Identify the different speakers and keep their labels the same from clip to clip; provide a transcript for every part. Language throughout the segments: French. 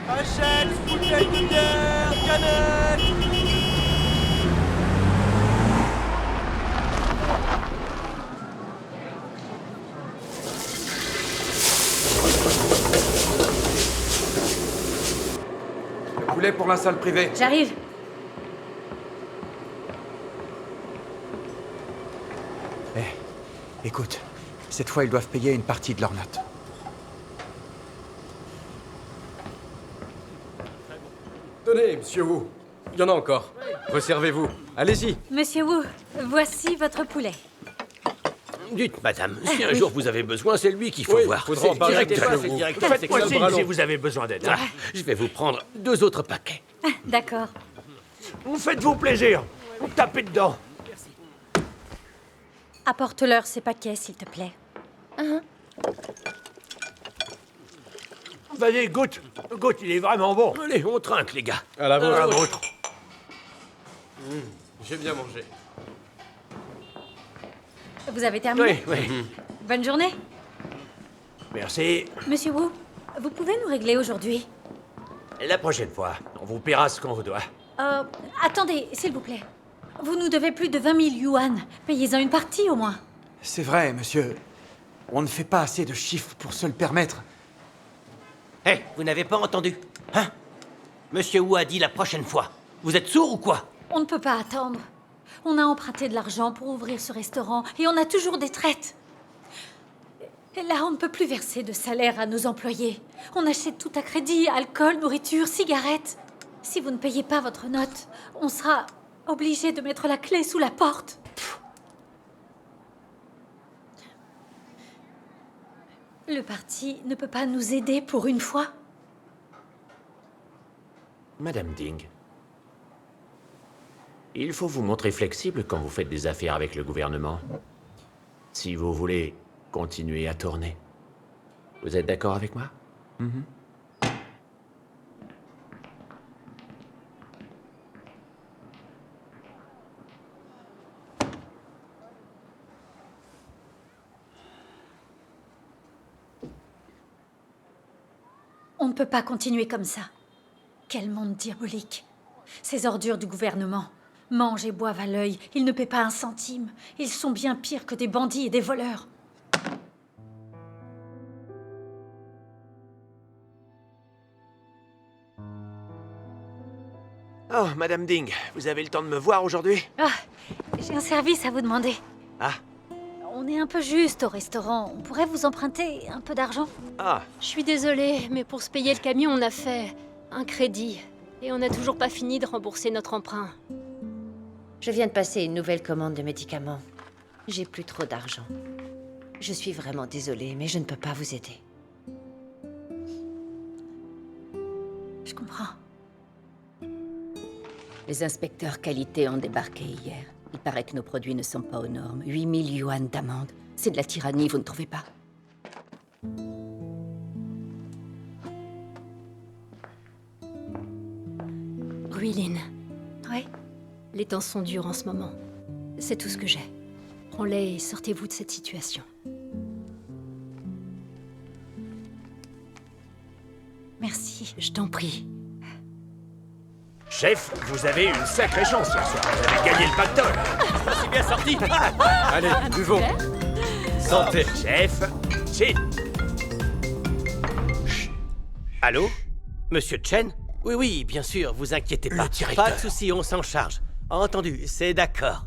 Speaker 1: Achète, bouteille de bière, canette.
Speaker 2: Le poulet pour la salle privée.
Speaker 3: J'arrive.
Speaker 2: Écoute, cette fois ils doivent payer une partie de leur note.
Speaker 4: Tenez, monsieur Wu. Il y en a encore. Resservez-vous. Allez-y.
Speaker 3: Monsieur Wu, voici votre poulet.
Speaker 5: Dites, madame, si un jour vous avez besoin, c'est lui qu'il faut
Speaker 4: Oui,
Speaker 5: voir.
Speaker 4: faudra en parler avec
Speaker 5: C'est le
Speaker 4: Wu.
Speaker 5: directeur.
Speaker 6: Faites-moi
Speaker 4: c'est
Speaker 6: signe
Speaker 4: Bras
Speaker 6: si
Speaker 4: long.
Speaker 6: vous avez besoin d'aide.
Speaker 5: Ah, je vais vous prendre 2 autres paquets.
Speaker 3: D'accord.
Speaker 6: Vous faites-vous plaisir. Vous tapez dedans.
Speaker 3: Apporte-leur ces paquets, s'il te plaît.
Speaker 6: Vas-y, goûte. Goûte, il est vraiment bon.
Speaker 5: Allez, on trinque, les gars.
Speaker 4: À la
Speaker 6: À la
Speaker 4: vôtre.
Speaker 6: vôtre.
Speaker 4: J'ai bien mangé.
Speaker 3: Vous avez terminé?
Speaker 6: Oui, oui.
Speaker 3: Bonne journée.
Speaker 6: Merci.
Speaker 3: Monsieur Wu, vous pouvez nous régler aujourd'hui?
Speaker 6: La prochaine fois, on vous paiera ce qu'on vous doit.
Speaker 3: Attendez, s'il vous plaît. Vous nous devez plus de 20 000 yuan. Payez-en une partie, au moins.
Speaker 2: C'est vrai, monsieur. On ne fait pas assez de chiffres pour se le permettre.
Speaker 5: Hé, vous n'avez pas entendu? Hein? Monsieur Wu a dit la prochaine fois. Vous êtes sourd ou quoi?
Speaker 3: On ne peut pas attendre. On a emprunté de l'argent pour ouvrir ce restaurant et on a toujours des traites. Et là, on ne peut plus verser de salaire à nos employés. On achète tout à crédit, alcool, nourriture, cigarettes. Si vous ne payez pas votre note, on sera obligé de mettre la clé sous la porte. Le parti ne peut pas nous aider pour une fois.
Speaker 6: Madame Ding, il faut vous montrer flexible quand vous faites des affaires avec le gouvernement. Si vous voulez continuer à tourner. Vous êtes d'accord avec moi?
Speaker 3: On ne peut pas continuer comme ça. Quel monde diabolique. Ces ordures du gouvernement mangent et boivent à l'œil. Ils ne paient pas un centime. Ils sont bien pires que des bandits et des voleurs.
Speaker 6: Oh, Madame Ding, vous avez le temps de me voir aujourd'hui?
Speaker 3: Ah, j'ai un service à vous demander.
Speaker 6: Ah,
Speaker 3: On est un peu juste au restaurant. On pourrait vous emprunter un peu d'argent?
Speaker 6: ah,
Speaker 7: Je suis désolée, mais pour se payer le camion, on a fait un crédit. Et on n'a toujours pas fini de rembourser notre emprunt.
Speaker 8: Je viens de passer une nouvelle commande de médicaments. J'ai plus trop d'argent. Je suis vraiment désolée, mais je ne peux pas vous aider.
Speaker 3: Je comprends.
Speaker 8: Les inspecteurs qualité ont débarqué hier. Il paraît que nos produits ne sont pas aux normes. 8000 yuan d'amende. C'est de la tyrannie, vous ne trouvez pas?
Speaker 7: Ruiline,
Speaker 3: Oui?
Speaker 7: les temps sont durs en ce moment. C'est tout ce que j'ai. Prends-les et sortez-vous de cette situation.
Speaker 3: Merci.
Speaker 7: Je t'en prie.
Speaker 6: chef, vous avez une sacrée chance hier soir. Vous avez gagné le pactole.
Speaker 5: C'est bien sorti.
Speaker 4: Allez, buvons. Santé.
Speaker 6: Chef, Chin.
Speaker 5: Allô? Monsieur Chen? Oui, oui, bien sûr, vous inquiétez pas.
Speaker 6: Le directeur.
Speaker 5: Pas de souci, on s'en charge. Entendu, c'est d'accord.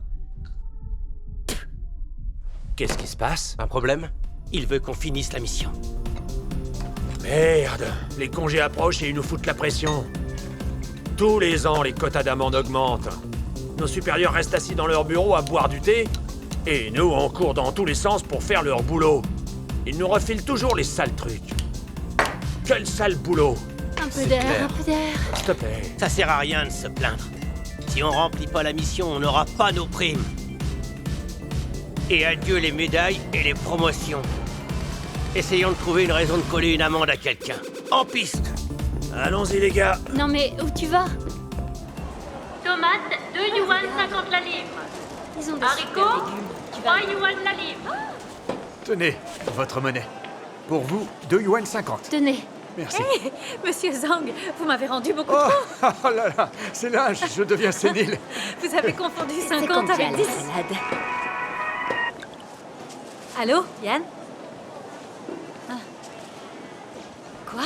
Speaker 6: Qu'est-ce qui se passe?
Speaker 4: Un problème?
Speaker 5: Il veut qu'on finisse la mission.
Speaker 6: Merde, les congés approchent et ils nous foutent la pression. Tous les ans, les quotas d'amende augmentent. Nos supérieurs restent assis dans leur bureau à boire du thé, et nous, on court dans tous les sens pour faire leur boulot. Ils nous refilent toujours les sales trucs. Quel sale boulot!
Speaker 7: Un peu d'air, un peu d'air.
Speaker 6: S'il te plaît.
Speaker 5: Ça sert à rien de se plaindre. Si on remplit pas la mission, on n'aura pas nos primes. Et adieu les médailles et les promotions. Essayons de trouver une raison de coller une amende à quelqu'un. En piste!
Speaker 6: Allons-y, les gars.
Speaker 7: Non mais où tu vas?
Speaker 9: Tomates, 2 yuan 50 la livre.
Speaker 7: Ils ont des
Speaker 9: Haricots,
Speaker 7: super légumes. Tu vas
Speaker 9: 3 yuan la livre.
Speaker 2: Tenez, votre monnaie. Pour vous, 2 yuan 50.
Speaker 7: Tenez,
Speaker 2: Merci.
Speaker 3: Hé, Monsieur Zhang, vous m'avez rendu beaucoup
Speaker 2: Oh,
Speaker 3: trop.
Speaker 2: oh là là, c'est là, je deviens sénile.
Speaker 3: Vous avez confondu
Speaker 8: C'est
Speaker 3: 50
Speaker 8: combien
Speaker 3: avec
Speaker 8: la
Speaker 3: 10.
Speaker 8: salade?
Speaker 3: Allô, Yann? Ah. Quoi?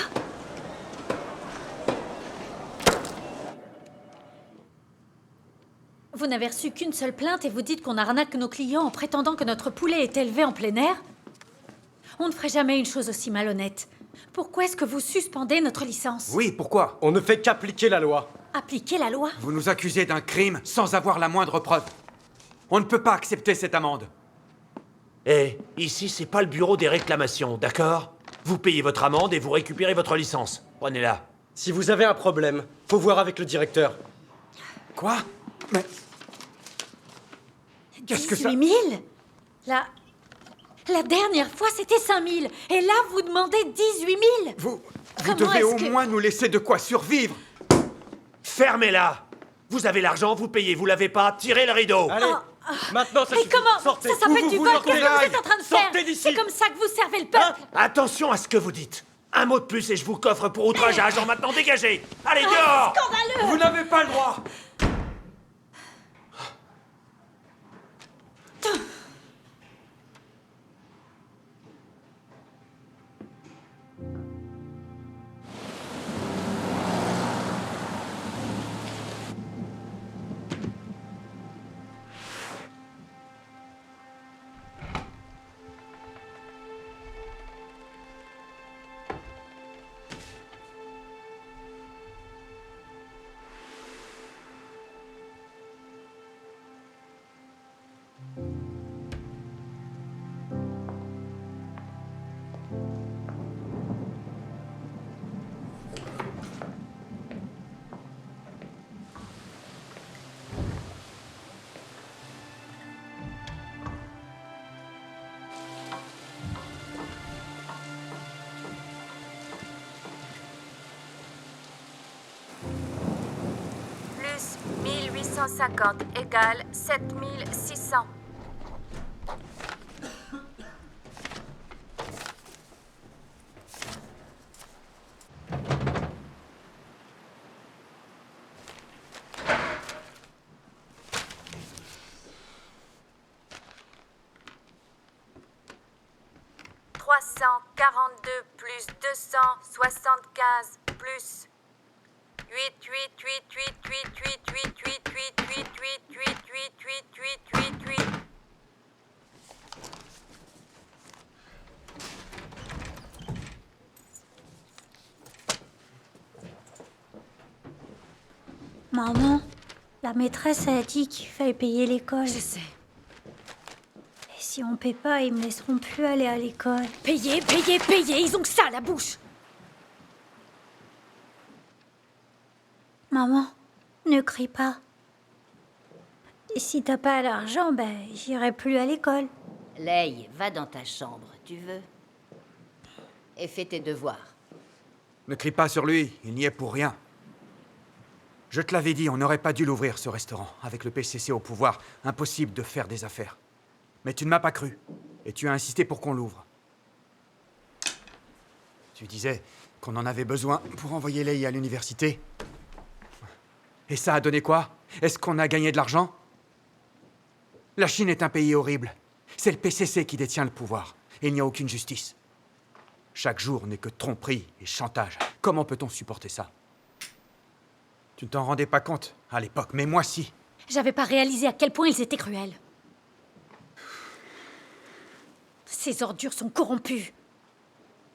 Speaker 3: Vous n'avez reçu qu'une seule plainte et vous dites qu'on arnaque nos clients en prétendant que notre poulet est élevé en plein air? On ne ferait jamais une chose aussi malhonnête. Pourquoi est-ce que vous suspendez notre licence?
Speaker 2: Oui, pourquoi?
Speaker 4: On ne fait qu'appliquer la loi.
Speaker 3: Appliquez la loi?
Speaker 2: Vous nous accusez d'un crime sans avoir la moindre preuve. On ne peut pas accepter cette amende.
Speaker 6: Eh, ici, c'est pas le bureau des réclamations, d'accord? Vous payez votre amende et vous récupérez votre licence. Prenez-la.
Speaker 4: Si vous avez un problème, faut voir avec le directeur.
Speaker 2: Quoi? Mais... Qu'est-ce que ça...
Speaker 3: 18 000? La dernière fois, c'était 5 000. Et là, vous demandez 18 000.
Speaker 2: Vous
Speaker 3: Comment
Speaker 2: devez
Speaker 3: est-ce
Speaker 2: au
Speaker 3: que-
Speaker 2: moins nous laisser de quoi survivre.
Speaker 6: Fermez-la! Vous avez l'argent, vous payez, vous l'avez pas, tirez le rideau!
Speaker 4: Allez, maintenant ça
Speaker 3: Mais
Speaker 4: suffit.
Speaker 3: comment?
Speaker 4: Sortez.
Speaker 3: Ça s'appelle
Speaker 4: Où
Speaker 3: du
Speaker 4: vous
Speaker 3: vol.
Speaker 4: voulez
Speaker 3: Qu'est-ce que vous
Speaker 4: qu'on
Speaker 3: êtes en train de
Speaker 4: Sortez
Speaker 3: faire?
Speaker 4: d'ici.
Speaker 3: C'est comme ça que vous servez le peuple.
Speaker 6: Attention à ce que vous dites! Un mot de plus et je vous coffre pour outrage à agent, maintenant dégagez! Allez, dehors!
Speaker 2: Vous n'avez pas le droit.
Speaker 10: Plus 1850 égale 7600. « 342 plus 275 plus 8, 8, 8, 8, 8, 8, 8, 8, 8, 8, 8, 8, 8, 8, 8, 8, 8.
Speaker 3: Maman, la maîtresse a dit qu'il fallait payer l'école. Je sais. Et si on paie pas, ils me laisseront plus aller à l'école. Payer, payer, payer. Ils ont que ça à la bouche. Maman, ne crie pas. Et si t'as pas l'argent, ben, j'irai plus à l'école.
Speaker 8: Lei, va dans ta chambre, tu veux? Et fais tes devoirs.
Speaker 2: Ne crie pas sur lui, il n'y est pour rien. Je te l'avais dit, on n'aurait pas dû l'ouvrir, ce restaurant. Avec le PCC au pouvoir, impossible de faire des affaires. Mais tu ne m'as pas cru, et tu as insisté pour qu'on l'ouvre. Tu disais qu'on en avait besoin pour envoyer Lei à l'université. Et ça a donné quoi? Est-ce qu'on a gagné de l'argent? La Chine est un pays horrible. C'est le PCC qui détient le pouvoir, et il n'y a aucune justice. Chaque jour n'est que tromperie et chantage. Comment peut-on supporter ça? Tu ne t'en rendais pas compte à l'époque, mais moi si.
Speaker 3: J'avais pas réalisé à quel point ils étaient cruels. Ces ordures sont corrompues.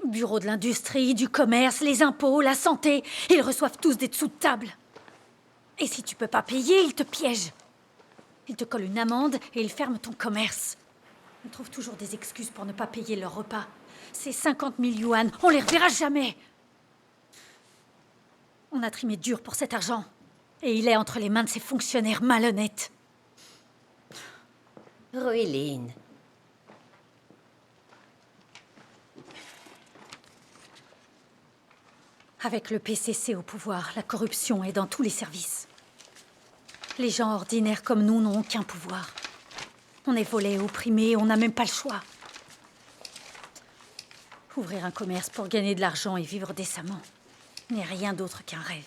Speaker 3: Bureau de l'industrie, du commerce, les impôts, la santé, ils reçoivent tous des dessous de table. Et si tu peux pas payer, ils te piègent. Ils te collent une amende et ils ferment ton commerce. Ils trouvent toujours des excuses pour ne pas payer leur repas. Ces 50 000 yuan, on les reverra jamais. On a trimé dur pour cet argent. Et il est entre les mains de ces fonctionnaires malhonnêtes.
Speaker 8: Ruiline.
Speaker 3: Avec le PCC au pouvoir, la corruption est dans tous les services. Les gens ordinaires comme nous n'ont aucun pouvoir. On est volés, opprimés, on n'a même pas le choix. Ouvrir un commerce pour gagner de l'argent et vivre décemment n'est rien d'autre qu'un rêve.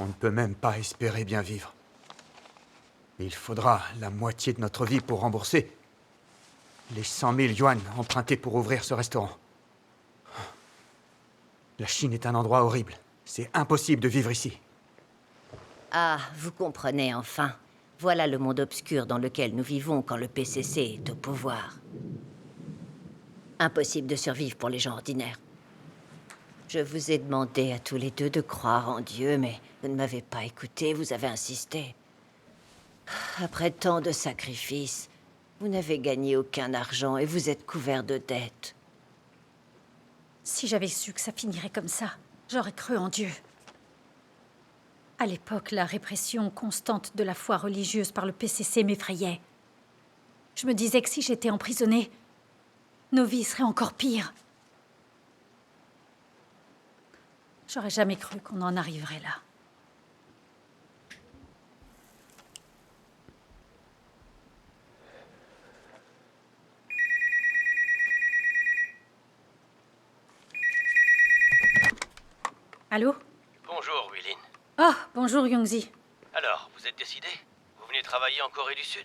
Speaker 2: On ne peut même pas espérer bien vivre. Il faudra la moitié de notre vie pour rembourser les 100 000 yuan empruntés pour ouvrir ce restaurant. La Chine est un endroit horrible. C'est impossible de vivre ici.
Speaker 8: Ah, vous comprenez enfin. Voilà le monde obscur dans lequel nous vivons quand le PCC est au pouvoir. Impossible de survivre pour les gens ordinaires. Je vous ai demandé à tous les deux de croire en Dieu, mais vous ne m'avez pas écouté, vous avez insisté. Après tant de sacrifices, vous n'avez gagné aucun argent et vous êtes couverts de dettes.
Speaker 3: Si j'avais su que ça finirait comme ça, j'aurais cru en Dieu. À l'époque, la répression constante de la foi religieuse par le PCC m'effrayait. Je me disais que si j'étais emprisonnée, nos vies seraient encore pires. J'aurais jamais cru qu'on en arriverait là. Allô?
Speaker 5: Bonjour, Willin.
Speaker 3: Oh, bonjour Youngzi.
Speaker 5: Alors, vous êtes décidé? Vous venez travailler en Corée du Sud?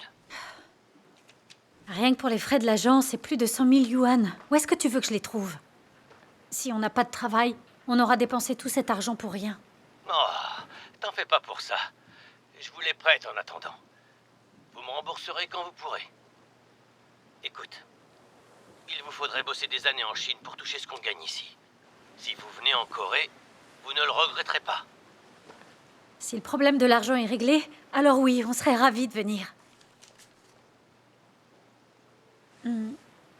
Speaker 3: Rien que pour les frais de l'agence, c'est plus de 100 000 yuan. Où est-ce que tu veux que je les trouve? Si on n'a pas de travail, on aura dépensé tout cet argent pour rien.
Speaker 5: Oh, t'en fais pas pour ça. Je vous les prête en attendant. Vous me rembourserez quand vous pourrez. Écoute, il vous faudrait bosser des années en Chine pour toucher ce qu'on gagne ici. Si vous venez en Corée, vous ne le regretterez pas.
Speaker 3: Si le problème de l'argent est réglé, alors oui, on serait ravis de venir.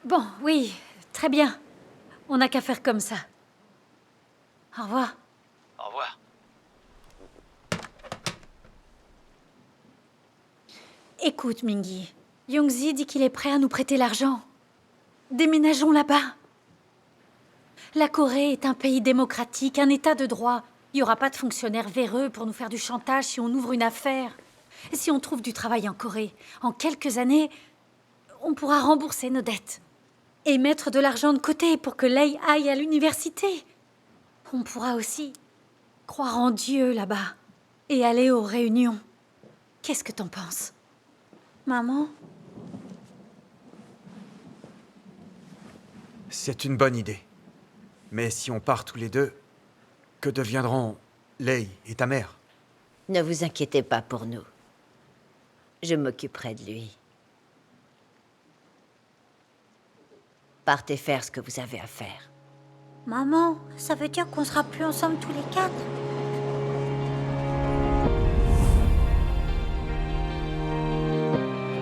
Speaker 3: Bon, oui, très bien. On n'a qu'à faire comme ça. Au revoir.
Speaker 5: Au revoir.
Speaker 3: Écoute, Mingy, Youngzi dit qu'il est prêt à nous prêter l'argent. Déménageons là-bas. La Corée est un pays démocratique, un état de droit. Il n'y aura pas de fonctionnaires véreux pour nous faire du chantage si on ouvre une affaire. Et si on trouve du travail en Corée, en quelques années, on pourra rembourser nos dettes. Et mettre de l'argent de côté pour que Lei aille à l'université. On pourra aussi croire en Dieu là-bas et aller aux réunions. Qu'est-ce que t'en penses? Maman?
Speaker 2: C'est une bonne idée. Mais si on part tous les deux, que deviendront Lei et ta mère?
Speaker 8: Ne vous inquiétez pas pour nous. Je m'occuperai de lui. Partez faire ce que vous avez à faire.
Speaker 3: Maman, ça veut dire qu'on sera plus ensemble tous les quatre?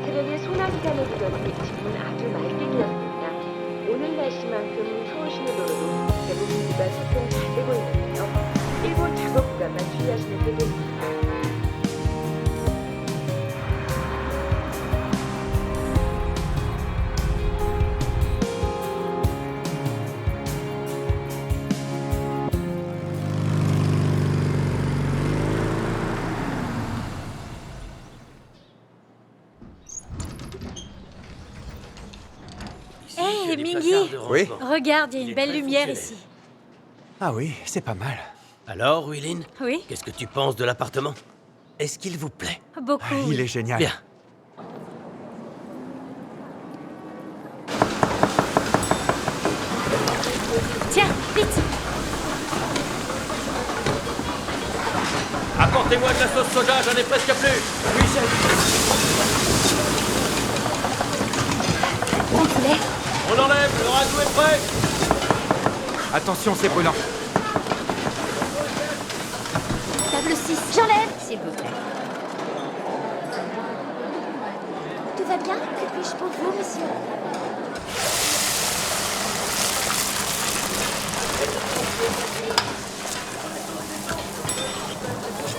Speaker 11: 트랙의 소나기가 내리던 지금은 아주 맑게 되었습니다. 오늘 날씨만큼 추우시는 도로도 대부분 구간 소통 잘 되고 있는데요. 일본 작업 구간만 주의하시면 되겠습니다.
Speaker 3: Hé, Mingy!
Speaker 2: Oui?
Speaker 3: Regarde, il y a une belle lumière ici.
Speaker 2: Ah oui, c'est pas mal.
Speaker 5: Alors, Willin?
Speaker 3: Oui?
Speaker 5: Qu'est-ce que tu penses de l'appartement? Est-ce qu'il vous plaît?
Speaker 3: Beaucoup.
Speaker 2: Il est génial.
Speaker 5: Bien.
Speaker 3: Tiens, vite!
Speaker 4: Apportez-moi de la sauce soja, j'en ai presque plus. Oui, chef.
Speaker 3: Bon poulet.
Speaker 4: On enlève, le ragoût est prêt.
Speaker 2: Attention, c'est brûlant.
Speaker 3: Table 6, j'enlève!
Speaker 8: S'il vous plaît.
Speaker 3: Tout va bien? Que puis-je pour vous, monsieur?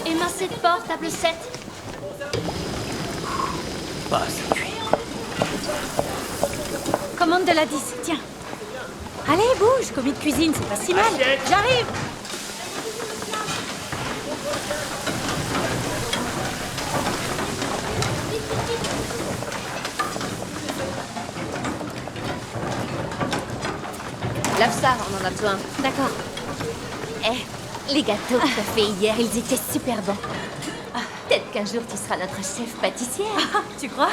Speaker 7: Émincez de porc, table 7.
Speaker 5: Pas assez cuit.
Speaker 3: Commande de la 10, tiens. Allez, bouge, commis de cuisine, c'est pas si mal. J'arrive!
Speaker 8: Lave ça, on en a besoin.
Speaker 3: D'accord.
Speaker 12: Les gâteaux que t'as fait hier, ils étaient super bons. Peut-être qu'un jour tu seras notre chef pâtissière.
Speaker 3: Tu crois?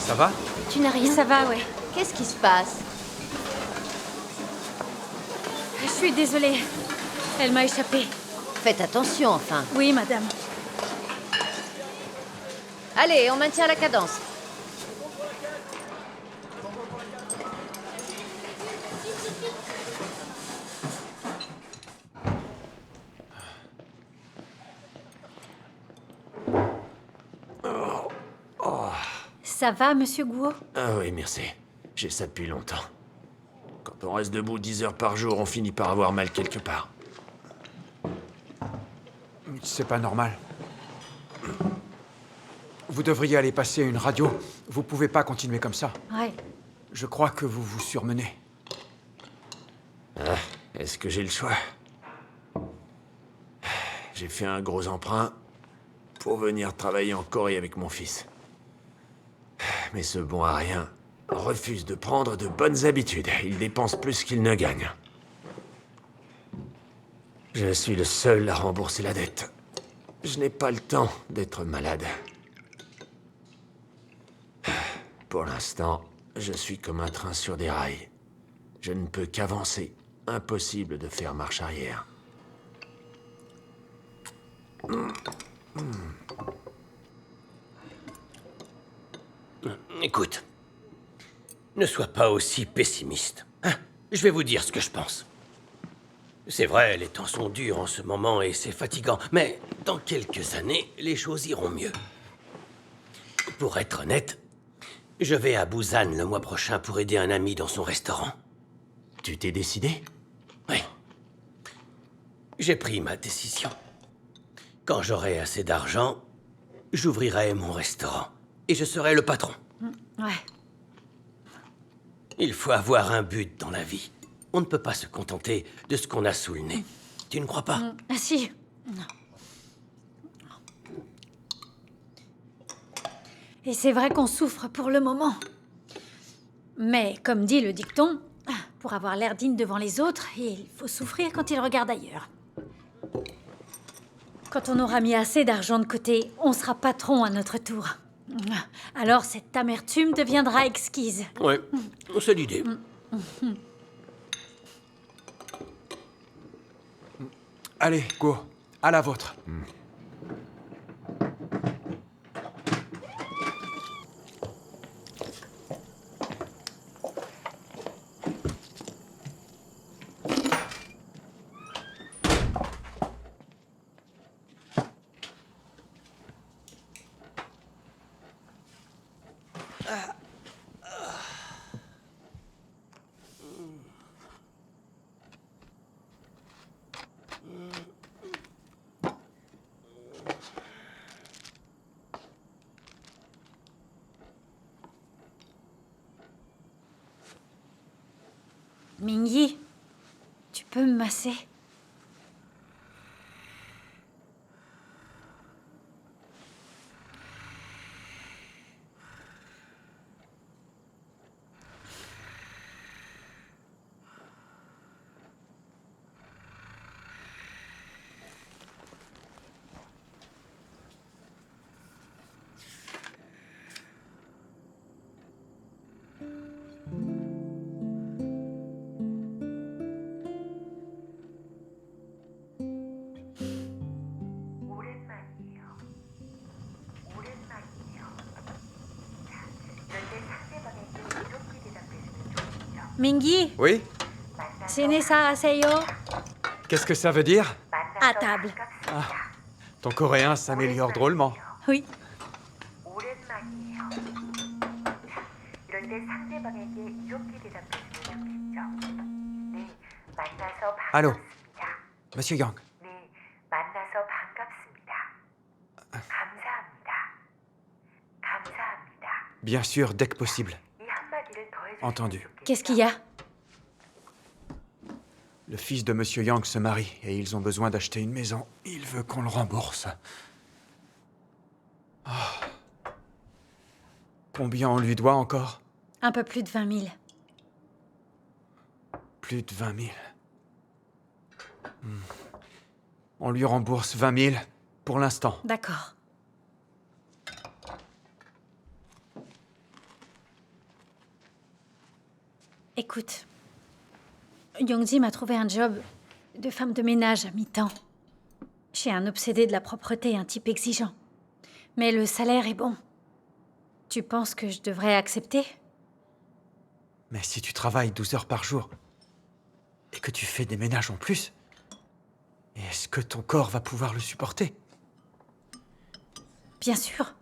Speaker 2: Ça va?
Speaker 3: Tu n'as rien? Ça va, ouais.
Speaker 8: Qu'est-ce qui se passe?
Speaker 3: Je suis désolée. Elle m'a échappé.
Speaker 8: Faites attention, enfin.
Speaker 3: Oui, madame.
Speaker 8: Allez, on maintient la cadence.
Speaker 3: Ça va, monsieur Guo?
Speaker 6: Ah oui, merci. J'ai ça depuis longtemps. Quand on reste debout 10 heures par jour, on finit par avoir mal quelque part.
Speaker 2: C'est pas normal. Vous devriez aller passer une radio. Vous pouvez pas continuer comme ça.
Speaker 3: Ouais.
Speaker 2: Je crois que vous vous surmenez.
Speaker 6: Ah, est-ce que j'ai le choix? J'ai fait un gros emprunt pour venir travailler en Corée avec mon fils. Mais ce bon à rien refuse de prendre de bonnes habitudes. Il dépense plus qu'il ne gagne. Je suis le seul à rembourser la dette. Je n'ai pas le temps d'être malade. Pour l'instant, je suis comme un train sur des rails. Je ne peux qu'avancer. Impossible de faire marche arrière.
Speaker 5: Écoute, ne sois pas aussi pessimiste. Hein? Je vais vous dire ce que je pense. C'est vrai, les temps sont durs en ce moment et c'est fatigant, mais dans quelques années, les choses iront mieux. Pour être honnête, je vais à Busan le mois prochain pour aider un ami dans son restaurant.
Speaker 6: Tu t'es décidé?
Speaker 5: Oui. J'ai pris ma décision. Quand j'aurai assez d'argent, j'ouvrirai mon restaurant et je serai le patron.
Speaker 3: Ouais.
Speaker 5: Il faut avoir un but dans la vie. On ne peut pas se contenter de ce qu'on a sous le nez. Tu ne crois pas?
Speaker 3: Ah si. Non. Et c'est vrai qu'on souffre pour le moment. Mais comme dit le dicton, pour avoir l'air digne devant les autres, il faut souffrir quand ils regardent ailleurs. Quand on aura mis assez d'argent de côté, on sera patron à notre tour. Alors cette amertume deviendra exquise.
Speaker 5: Ouais, c'est l'idée.
Speaker 2: Allez, Guo, à la vôtre.
Speaker 3: Mingyi, tu peux me masser? Mingyi,
Speaker 2: Oui?
Speaker 3: Senesa Aseyo,
Speaker 2: Qu'est-ce que ça veut dire?
Speaker 3: à table.
Speaker 2: Ton coréen s'améliore drôlement.
Speaker 3: Oui.
Speaker 2: Allô? Monsieur Yang. Bien sûr, dès que possible. Entendu.
Speaker 3: Qu'est-ce qu'il y a?
Speaker 2: Le fils de Monsieur Yang se marie et ils ont besoin d'acheter une maison. Il veut qu'on le rembourse. Oh. Combien on lui doit encore?
Speaker 3: Un peu plus de 20 000.
Speaker 2: Plus de 20 000. On lui rembourse 20 000 pour l'instant.
Speaker 3: D'accord. Écoute, Youngji m'a trouvé un job de femme de ménage à mi-temps. Chez un obsédé de la propreté, un type exigeant. Mais le salaire est bon. Tu penses que je devrais accepter?
Speaker 2: Mais si tu travailles 12 heures par jour et que tu fais des ménages en plus, est-ce que ton corps va pouvoir le supporter?
Speaker 3: Bien sûr.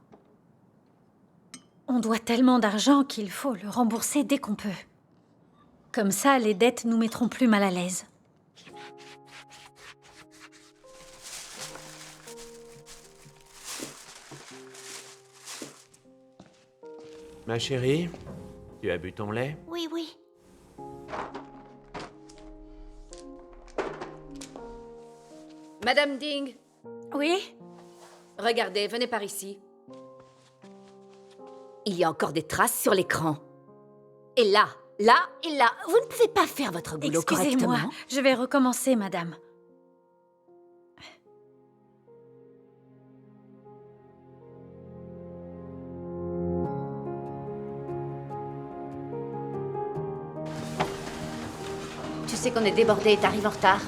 Speaker 3: On doit tellement d'argent qu'il faut le rembourser dès qu'on peut. Comme ça, les dettes nous mettront plus mal à l'aise.
Speaker 6: Ma chérie, tu as bu ton lait?
Speaker 12: Oui, oui.
Speaker 13: Madame Ding,
Speaker 3: Oui?
Speaker 13: regardez, venez par ici. Il y a encore des traces sur l'écran. Et là, là et là, vous ne pouvez pas faire votre boulot
Speaker 3: Excusez-moi,
Speaker 13: correctement.
Speaker 3: je vais recommencer, madame.
Speaker 12: Tu sais qu'on est débordé et t'arrives en retard.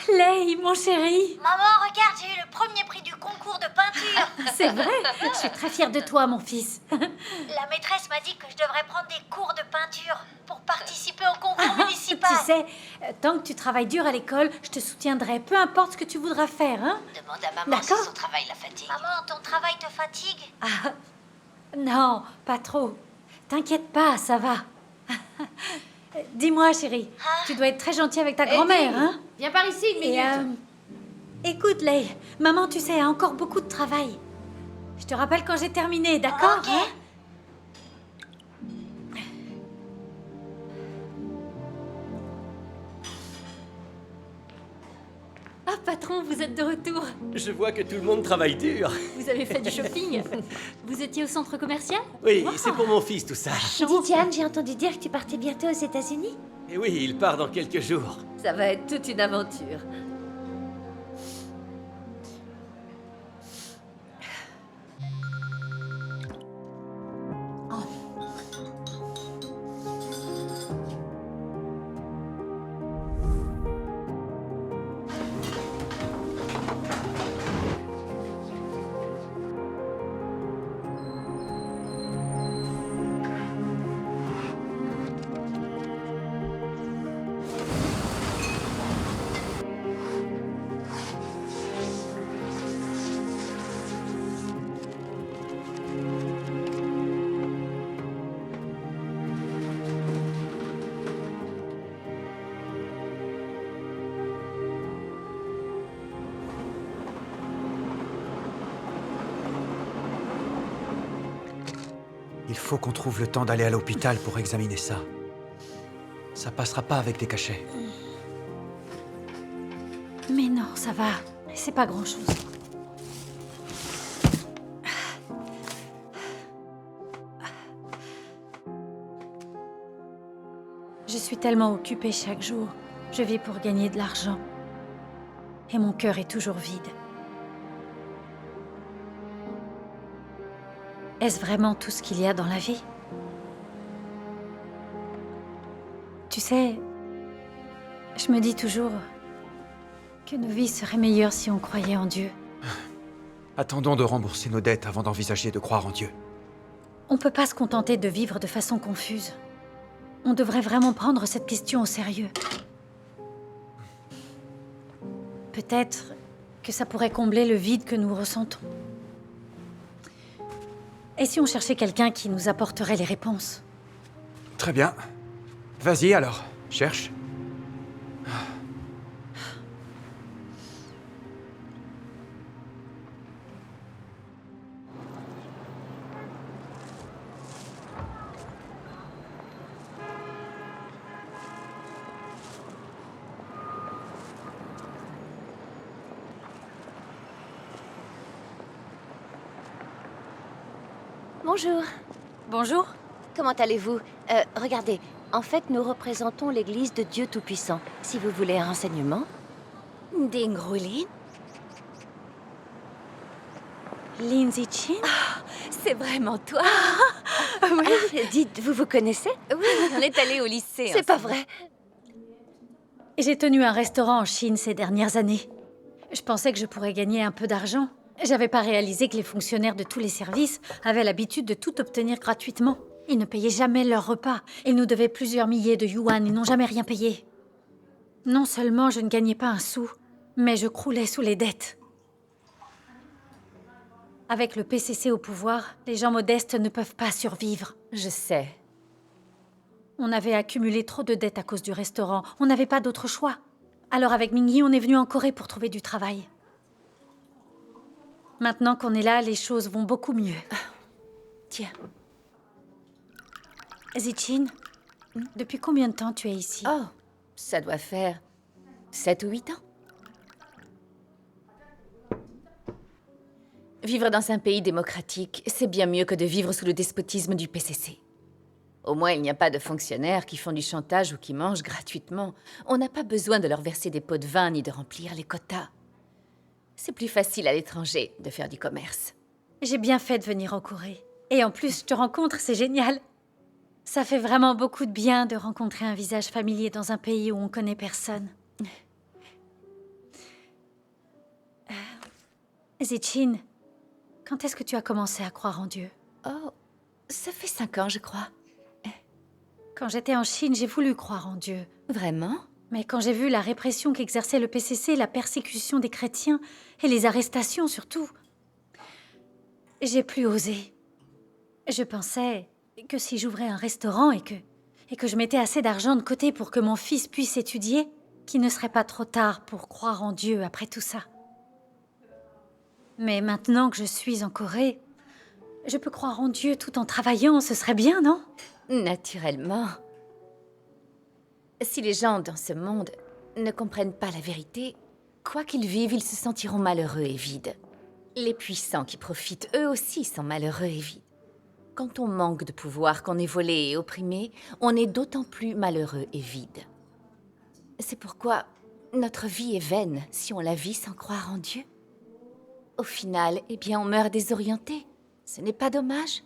Speaker 3: Lei, mon chéri!
Speaker 14: Maman, regarde, j'ai eu le premier prix du concours de peinture.
Speaker 3: C'est vrai? Je suis très fière de toi, mon fils.
Speaker 14: La maîtresse m'a dit que je devrais prendre des cours de peinture pour participer au concours municipal.
Speaker 3: Tu sais, tant que tu travailles dur à l'école, je te soutiendrai, peu importe ce que tu voudras faire, hein?
Speaker 14: Demande à maman si
Speaker 3: D'accord.
Speaker 14: son travail la fatigue. Maman, ton travail te fatigue?
Speaker 3: Ah, non, pas trop. T'inquiète pas, ça va. Dis-moi, chérie, tu dois être très gentille avec ta grand-mère, hein?
Speaker 13: Viens par ici une minute.
Speaker 3: Écoute, Lei, maman, tu sais, a encore beaucoup de travail. Je te rappelle quand j'ai terminé, d'accord?
Speaker 14: Ok.
Speaker 3: Hein?
Speaker 7: Ah, patron, vous êtes de retour.
Speaker 5: Je vois que tout le monde travaille dur.
Speaker 7: Vous avez fait du shopping. Vous étiez au centre commercial?
Speaker 5: Oui, c'est pour mon fils tout ça.
Speaker 12: Dis Diane, j'ai entendu dire que tu partais bientôt aux États-Unis.
Speaker 5: Et oui, il part dans quelques jours.
Speaker 13: Ça va être toute une aventure.
Speaker 2: Il faut qu'on trouve le temps d'aller à l'hôpital pour examiner ça. Ça passera pas avec des cachets.
Speaker 3: Mais non, ça va. C'est pas grand-chose. Je suis tellement occupée chaque jour. Je vis pour gagner de l'argent. Et mon cœur est toujours vide. Est-ce vraiment tout ce qu'il y a dans la vie? Tu sais, je me dis toujours que nos vies seraient meilleures si on croyait en Dieu.
Speaker 2: Attendons de rembourser nos dettes avant d'envisager de croire en Dieu.
Speaker 3: On peut pas se contenter de vivre de façon confuse. On devrait vraiment prendre cette question au sérieux. Peut-être que ça pourrait combler le vide que nous ressentons. Et si on cherchait quelqu'un qui nous apporterait les réponses?
Speaker 2: Très bien. Vas-y alors, cherche.
Speaker 8: Bonjour.
Speaker 3: Bonjour.
Speaker 8: Comment allez-vous? Regardez, en fait, nous représentons l'église de Dieu Tout-Puissant. Si vous voulez un renseignement...
Speaker 13: Dingrulin?
Speaker 3: Lindsay Chin?
Speaker 13: C'est vraiment toi?
Speaker 8: Oui. Dites, vous connaissez?
Speaker 13: Oui, on est allés au lycée.
Speaker 8: C'est pas vrai.
Speaker 3: J'ai tenu un restaurant en Chine ces dernières années. Je pensais que je pourrais gagner un peu d'argent. J'avais pas réalisé que les fonctionnaires de tous les services avaient l'habitude de tout obtenir gratuitement. Ils ne payaient jamais leurs repas. Ils nous devaient plusieurs milliers de yuan. Ils n'ont jamais rien payé. Non seulement je ne gagnais pas un sou, mais je croulais sous les dettes. Avec le PCC au pouvoir, les gens modestes ne peuvent pas survivre.
Speaker 13: Je sais.
Speaker 3: On avait accumulé trop de dettes à cause du restaurant. On n'avait pas d'autre choix. Alors avec Mingyi, on est venu en Corée pour trouver du travail. Maintenant qu'on est là, les choses vont beaucoup mieux.
Speaker 13: Tiens.
Speaker 3: Zichin, depuis combien de temps tu es ici?
Speaker 13: Oh, ça doit faire 7 ou 8 ans. Vivre dans un pays démocratique, c'est bien mieux que de vivre sous le despotisme du PCC. Au moins, il n'y a pas de fonctionnaires qui font du chantage ou qui mangent gratuitement. On n'a pas besoin de leur verser des pots de vin ni de remplir les quotas. C'est plus facile à l'étranger de faire du commerce.
Speaker 3: J'ai bien fait de venir en Corée. Et en plus, je te rencontre, c'est génial. Ça fait vraiment beaucoup de bien de rencontrer un visage familier dans un pays où on connaît personne. Zichin, quand est-ce que tu as commencé à croire en Dieu?
Speaker 13: Oh, ça fait 5 ans, je crois.
Speaker 3: Quand j'étais en Chine, j'ai voulu croire en Dieu.
Speaker 13: Vraiment?
Speaker 3: Mais quand j'ai vu la répression qu'exerçait le PCC, la persécution des chrétiens et les arrestations surtout, j'ai plus osé. Je pensais que si j'ouvrais un restaurant et que je mettais assez d'argent de côté pour que mon fils puisse étudier, qu'il ne serait pas trop tard pour croire en Dieu après tout ça. Mais maintenant que je suis en Corée, je peux croire en Dieu tout en travaillant, ce serait bien, non?
Speaker 13: Naturellement. Si les gens dans ce monde ne comprennent pas la vérité, quoi qu'ils vivent, ils se sentiront malheureux et vides. Les puissants qui profitent, eux aussi, sont malheureux et vides. Quand on manque de pouvoir, qu'on est volé et opprimé, on est d'autant plus malheureux et vide. C'est pourquoi notre vie est vaine si on la vit sans croire en Dieu. Au final, eh bien, on meurt désorienté. Ce n'est pas dommage?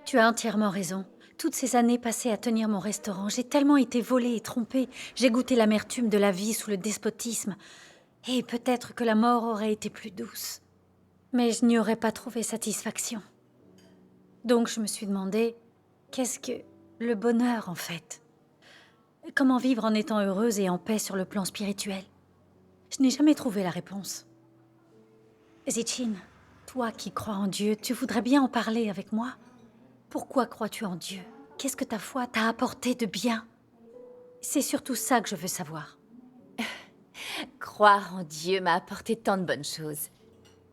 Speaker 3: Tu as entièrement raison. Toutes ces années passées à tenir mon restaurant, j'ai tellement été volée et trompée. J'ai goûté l'amertume de la vie sous le despotisme. Et peut-être que la mort aurait été plus douce. Mais je n'y aurais pas trouvé satisfaction. Donc je me suis demandé, qu'est-ce que le bonheur en fait? Comment vivre en étant heureuse et en paix sur le plan spirituel? Je n'ai jamais trouvé la réponse. Zichin, toi qui crois en Dieu, tu voudrais bien en parler avec moi? Pourquoi crois-tu en Dieu? Qu'est-ce que ta foi t'a apporté de bien? C'est surtout ça que je veux savoir.
Speaker 13: Croire en Dieu m'a apporté tant de bonnes choses.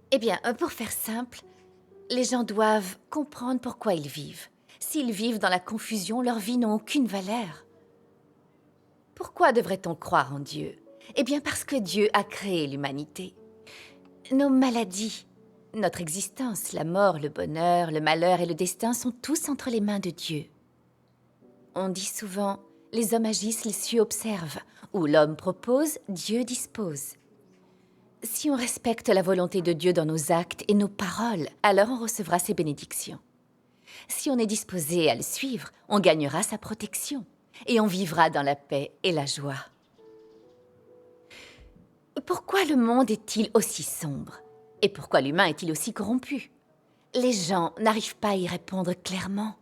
Speaker 13: Eh bien, pour faire simple, les gens doivent comprendre pourquoi ils vivent. S'ils vivent dans la confusion, leurs vies n'ont aucune valeur. Pourquoi devrait-on croire en Dieu? Eh bien, parce que Dieu a créé l'humanité. Nos maladies, notre existence, la mort, le bonheur, le malheur et le destin sont tous entre les mains de Dieu. On dit souvent « les hommes agissent, les cieux observent » ou « l'homme propose, Dieu dispose ». Si on respecte la volonté de Dieu dans nos actes et nos paroles, alors on recevra ses bénédictions. Si on est disposé à le suivre, on gagnera sa protection et on vivra dans la paix et la joie. Pourquoi le monde est-il aussi sombre? Et pourquoi l'humain est-il aussi corrompu? Les gens n'arrivent pas à y répondre clairement.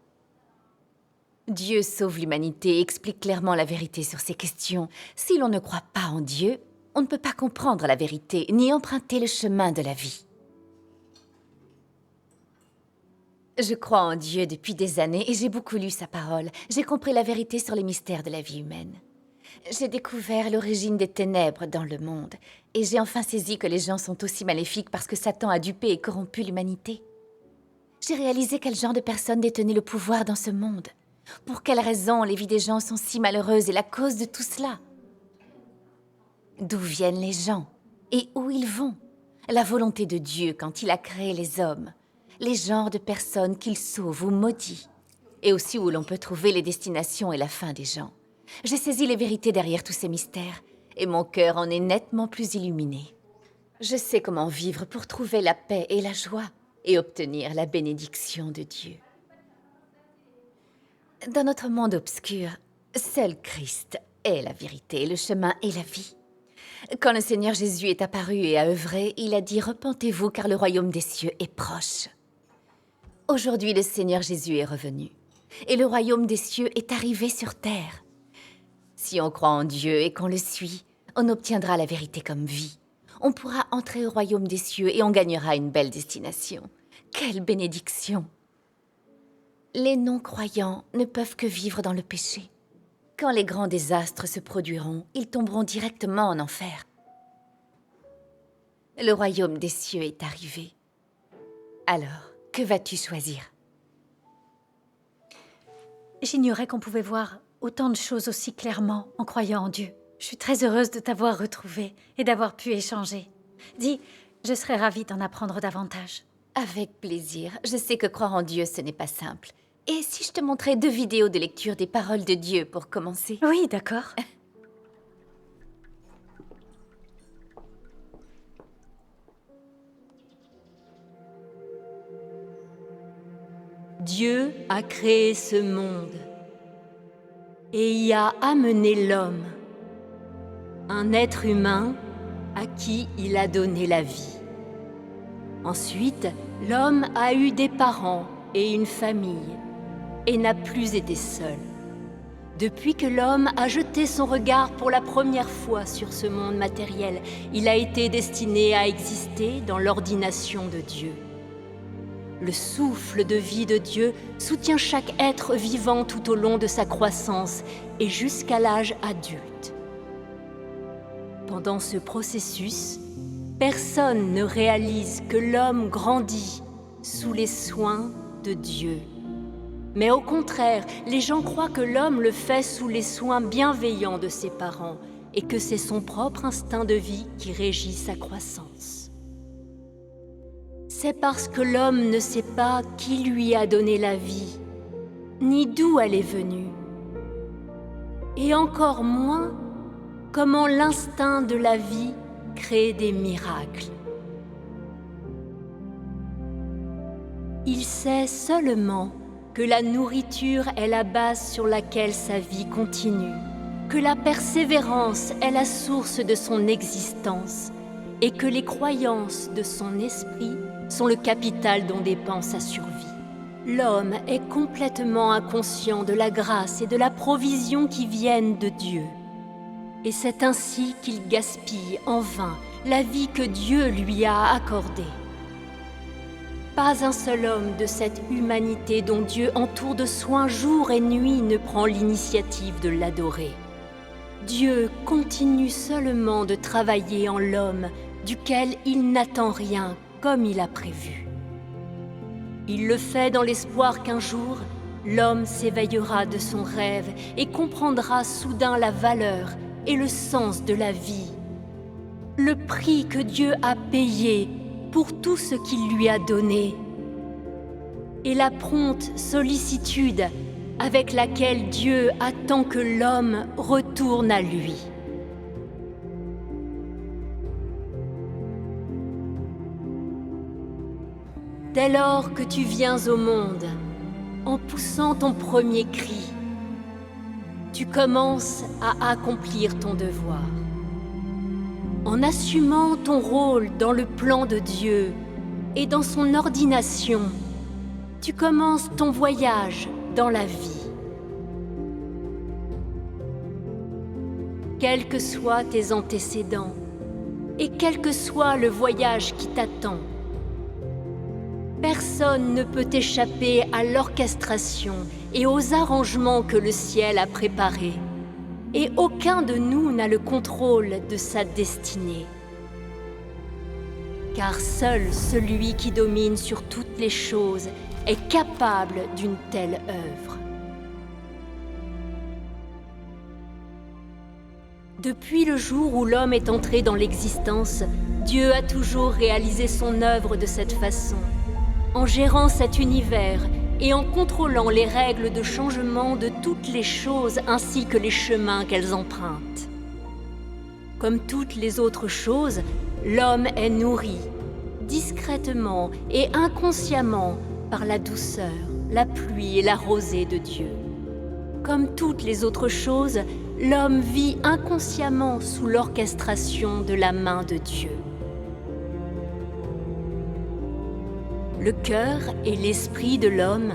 Speaker 13: Dieu sauve l'humanité et explique clairement la vérité sur ces questions. Si l'on ne croit pas en Dieu, on ne peut pas comprendre la vérité ni emprunter le chemin de la vie. Je crois en Dieu depuis des années et j'ai beaucoup lu sa parole. J'ai compris la vérité sur les mystères de la vie humaine. J'ai découvert l'origine des ténèbres dans le monde et j'ai enfin saisi que les gens sont aussi maléfiques parce que Satan a dupé et corrompu l'humanité. J'ai réalisé quel genre de personnes détenaient le pouvoir dans ce monde. Pour quelles raisons les vies des gens sont si malheureuses et la cause de tout cela? D'où viennent les gens et où ils vont? La volonté de Dieu quand il a créé les hommes, les genres de personnes qu'il sauve ou maudit, et aussi où l'on peut trouver les destinations et la fin des gens. J'ai saisi les vérités derrière tous ces mystères, et mon cœur en est nettement plus illuminé. Je sais comment vivre pour trouver la paix et la joie, et obtenir la bénédiction de Dieu. Dans notre monde obscur, seul Christ est la vérité, le chemin et la vie. Quand le Seigneur Jésus est apparu et a œuvré, il a dit « Repentez-vous car le royaume des cieux est proche ». Aujourd'hui, le Seigneur Jésus est revenu, et le royaume des cieux est arrivé sur terre. Si on croit en Dieu et qu'on le suit, on obtiendra la vérité comme vie. On pourra entrer au royaume des cieux et on gagnera une belle destination. Quelle bénédiction! Les non-croyants ne peuvent que vivre dans le péché. Quand les grands désastres se produiront, ils tomberont directement en enfer. Le royaume des cieux est arrivé. Alors, que vas-tu choisir?
Speaker 3: J'ignorais qu'on pouvait voir autant de choses aussi clairement en croyant en Dieu. Je suis très heureuse de t'avoir retrouvée et d'avoir pu échanger. Dis, je serais ravie d'en apprendre davantage.
Speaker 13: Avec plaisir. Je sais que croire en Dieu, ce n'est pas simple. Et si je te montrais 2 vidéos de lecture des paroles de Dieu pour commencer?
Speaker 3: Oui, d'accord.
Speaker 15: Dieu a créé ce monde et y a amené l'homme, un être humain à qui il a donné la vie. Ensuite, l'homme a eu des parents et une famille et n'a plus été seul. Depuis que l'homme a jeté son regard pour la première fois sur ce monde matériel, il a été destiné à exister dans l'ordination de Dieu. Le souffle de vie de Dieu soutient chaque être vivant tout au long de sa croissance et jusqu'à l'âge adulte. Pendant ce processus, personne ne réalise que l'homme grandit sous les soins de Dieu. Mais au contraire, les gens croient que l'homme le fait sous les soins bienveillants de ses parents et que c'est son propre instinct de vie qui régit sa croissance. C'est parce que l'homme ne sait pas qui lui a donné la vie, ni d'où elle est venue, et encore moins comment l'instinct de la vie crée des miracles. Il sait seulement que la nourriture est la base sur laquelle sa vie continue, que la persévérance est la source de son existence et que les croyances de son esprit sont le capital dont dépend sa survie. L'homme est complètement inconscient de la grâce et de la provision qui viennent de Dieu. Et c'est ainsi qu'il gaspille en vain la vie que Dieu lui a accordée. Pas un seul homme de cette humanité dont Dieu entoure de soins jour et nuit ne prend l'initiative de l'adorer. Dieu continue seulement de travailler en l'homme, duquel il n'attend rien comme il a prévu. Il le fait dans l'espoir qu'un jour, l'homme s'éveillera de son rêve et comprendra soudain la valeur et le sens de la vie, le prix que Dieu a payé pour tout ce qu'il lui a donné, et la prompte sollicitude avec laquelle Dieu attend que l'homme retourne à lui. Dès lors que tu viens au monde, en poussant ton premier cri, tu commences à accomplir ton devoir. En assumant ton rôle dans le plan de Dieu et dans son ordination, tu commences ton voyage dans la vie. Quels que soient tes antécédents et quel que soit le voyage qui t'attend, personne ne peut échapper à l'orchestration et aux arrangements que le ciel a préparés. Et aucun de nous n'a le contrôle de sa destinée. Car seul celui qui domine sur toutes les choses est capable d'une telle œuvre. Depuis le jour où l'homme est entré dans l'existence, Dieu a toujours réalisé son œuvre de cette façon, en gérant cet univers et en contrôlant les règles de changement de toutes les choses ainsi que les chemins qu'elles empruntent. Comme toutes les autres choses, l'homme est nourri, discrètement et inconsciemment, par la douceur, la pluie et la rosée de Dieu. Comme toutes les autres choses, l'homme vit inconsciemment sous l'orchestration de la main de Dieu. Le cœur et l'esprit de l'homme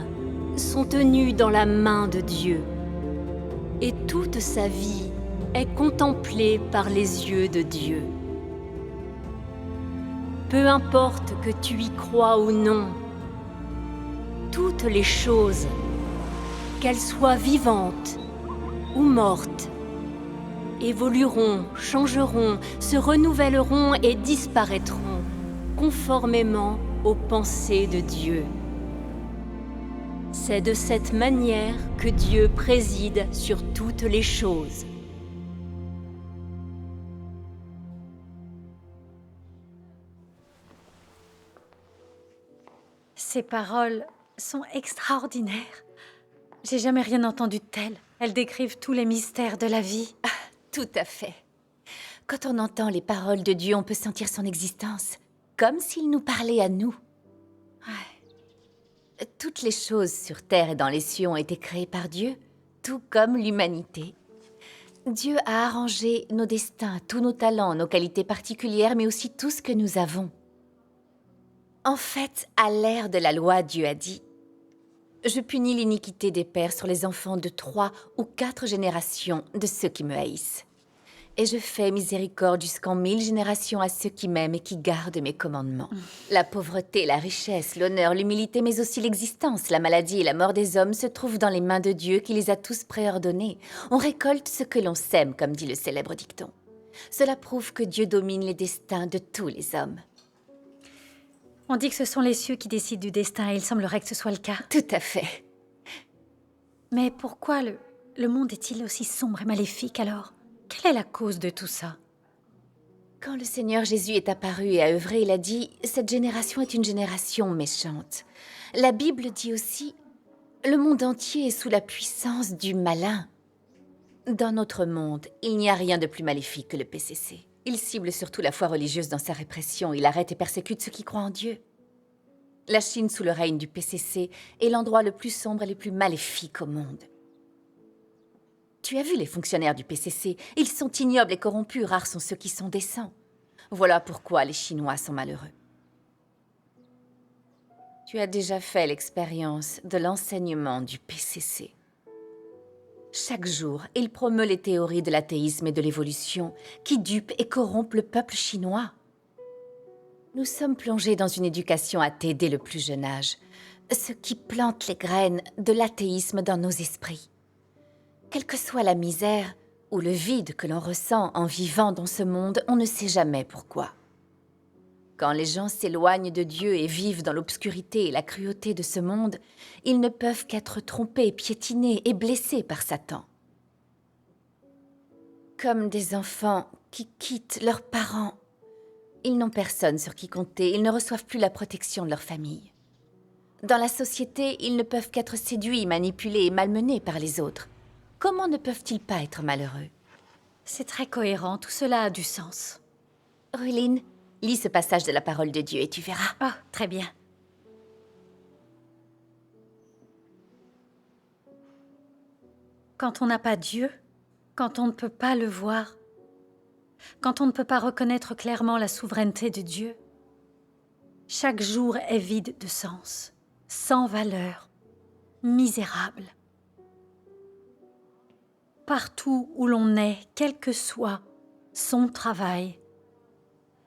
Speaker 15: sont tenus dans la main de Dieu, et toute sa vie est contemplée par les yeux de Dieu. Peu importe que tu y crois ou non, toutes les choses, qu'elles soient vivantes ou mortes, évolueront, changeront, se renouvelleront et disparaîtront, conformément aux pensées de Dieu. C'est de cette manière que Dieu préside sur toutes les choses.
Speaker 3: Ces paroles sont extraordinaires. J'ai jamais rien entendu de tel. Elles décrivent tous les mystères de la vie.
Speaker 13: Ah, tout à fait. Quand on entend les paroles de Dieu, on peut sentir son existence, comme s'il nous parlait à nous. Ouais. Toutes les choses sur terre et dans les cieux ont été créées par Dieu, tout comme l'humanité. Dieu a arrangé nos destins, tous nos talents, nos qualités particulières, mais aussi tout ce que nous avons. En fait, à l'ère de la loi, Dieu a dit « Je punis l'iniquité des pères sur les enfants de 3 ou 4 générations de ceux qui me haïssent. Et je fais miséricorde jusqu'en 1000 générations à ceux qui m'aiment et qui gardent mes commandements. » La pauvreté, la richesse, l'honneur, l'humilité, mais aussi l'existence, la maladie et la mort des hommes se trouvent dans les mains de Dieu qui les a tous préordonnés. On récolte ce que l'on sème, comme dit le célèbre dicton. Cela prouve que Dieu domine les destins de tous les hommes.
Speaker 3: On dit que ce sont les cieux qui décident du destin et il semblerait que ce soit le cas.
Speaker 13: Tout à fait.
Speaker 3: Mais pourquoi le monde est-il aussi sombre et maléfique alors ? Quelle est la cause de tout ça ?
Speaker 13: Quand le Seigneur Jésus est apparu et a œuvré, il a dit « Cette génération est une génération méchante ». La Bible dit aussi « Le monde entier est sous la puissance du malin ». Dans notre monde, il n'y a rien de plus maléfique que le PCC. Il cible surtout la foi religieuse dans sa répression. Il arrête et persécute ceux qui croient en Dieu. La Chine, sous le règne du PCC, est l'endroit le plus sombre et le plus maléfique au monde. Tu as vu les fonctionnaires du PCC? Ils sont ignobles et corrompus, rares sont ceux qui sont décents. Voilà pourquoi les Chinois sont malheureux. Tu as déjà fait l'expérience de l'enseignement du PCC. Chaque jour, il promeut les théories de l'athéisme et de l'évolution qui dupent et corrompent le peuple chinois. Nous sommes plongés dans une éducation athée dès le plus jeune âge, ce qui plante les graines de l'athéisme dans nos esprits. Quelle que soit la misère ou le vide que l'on ressent en vivant dans ce monde, on ne sait jamais pourquoi. Quand les gens s'éloignent de Dieu et vivent dans l'obscurité et la cruauté de ce monde, ils ne peuvent qu'être trompés, piétinés et blessés par Satan. Comme des enfants qui quittent leurs parents, ils n'ont personne sur qui compter, ils ne reçoivent plus la protection de leur famille. Dans la société, ils ne peuvent qu'être séduits, manipulés et malmenés par les autres. Comment ne peuvent-ils pas être malheureux?
Speaker 3: C'est très cohérent, tout cela a du sens.
Speaker 13: Ruline, lis ce passage de la parole de Dieu et tu verras.
Speaker 3: Ah, très bien. Quand on n'a pas Dieu, quand on ne peut pas le voir, quand on ne peut pas reconnaître clairement la souveraineté de Dieu, chaque jour est vide de sens, sans valeur, misérable. Partout où l'on est, quel que soit son travail,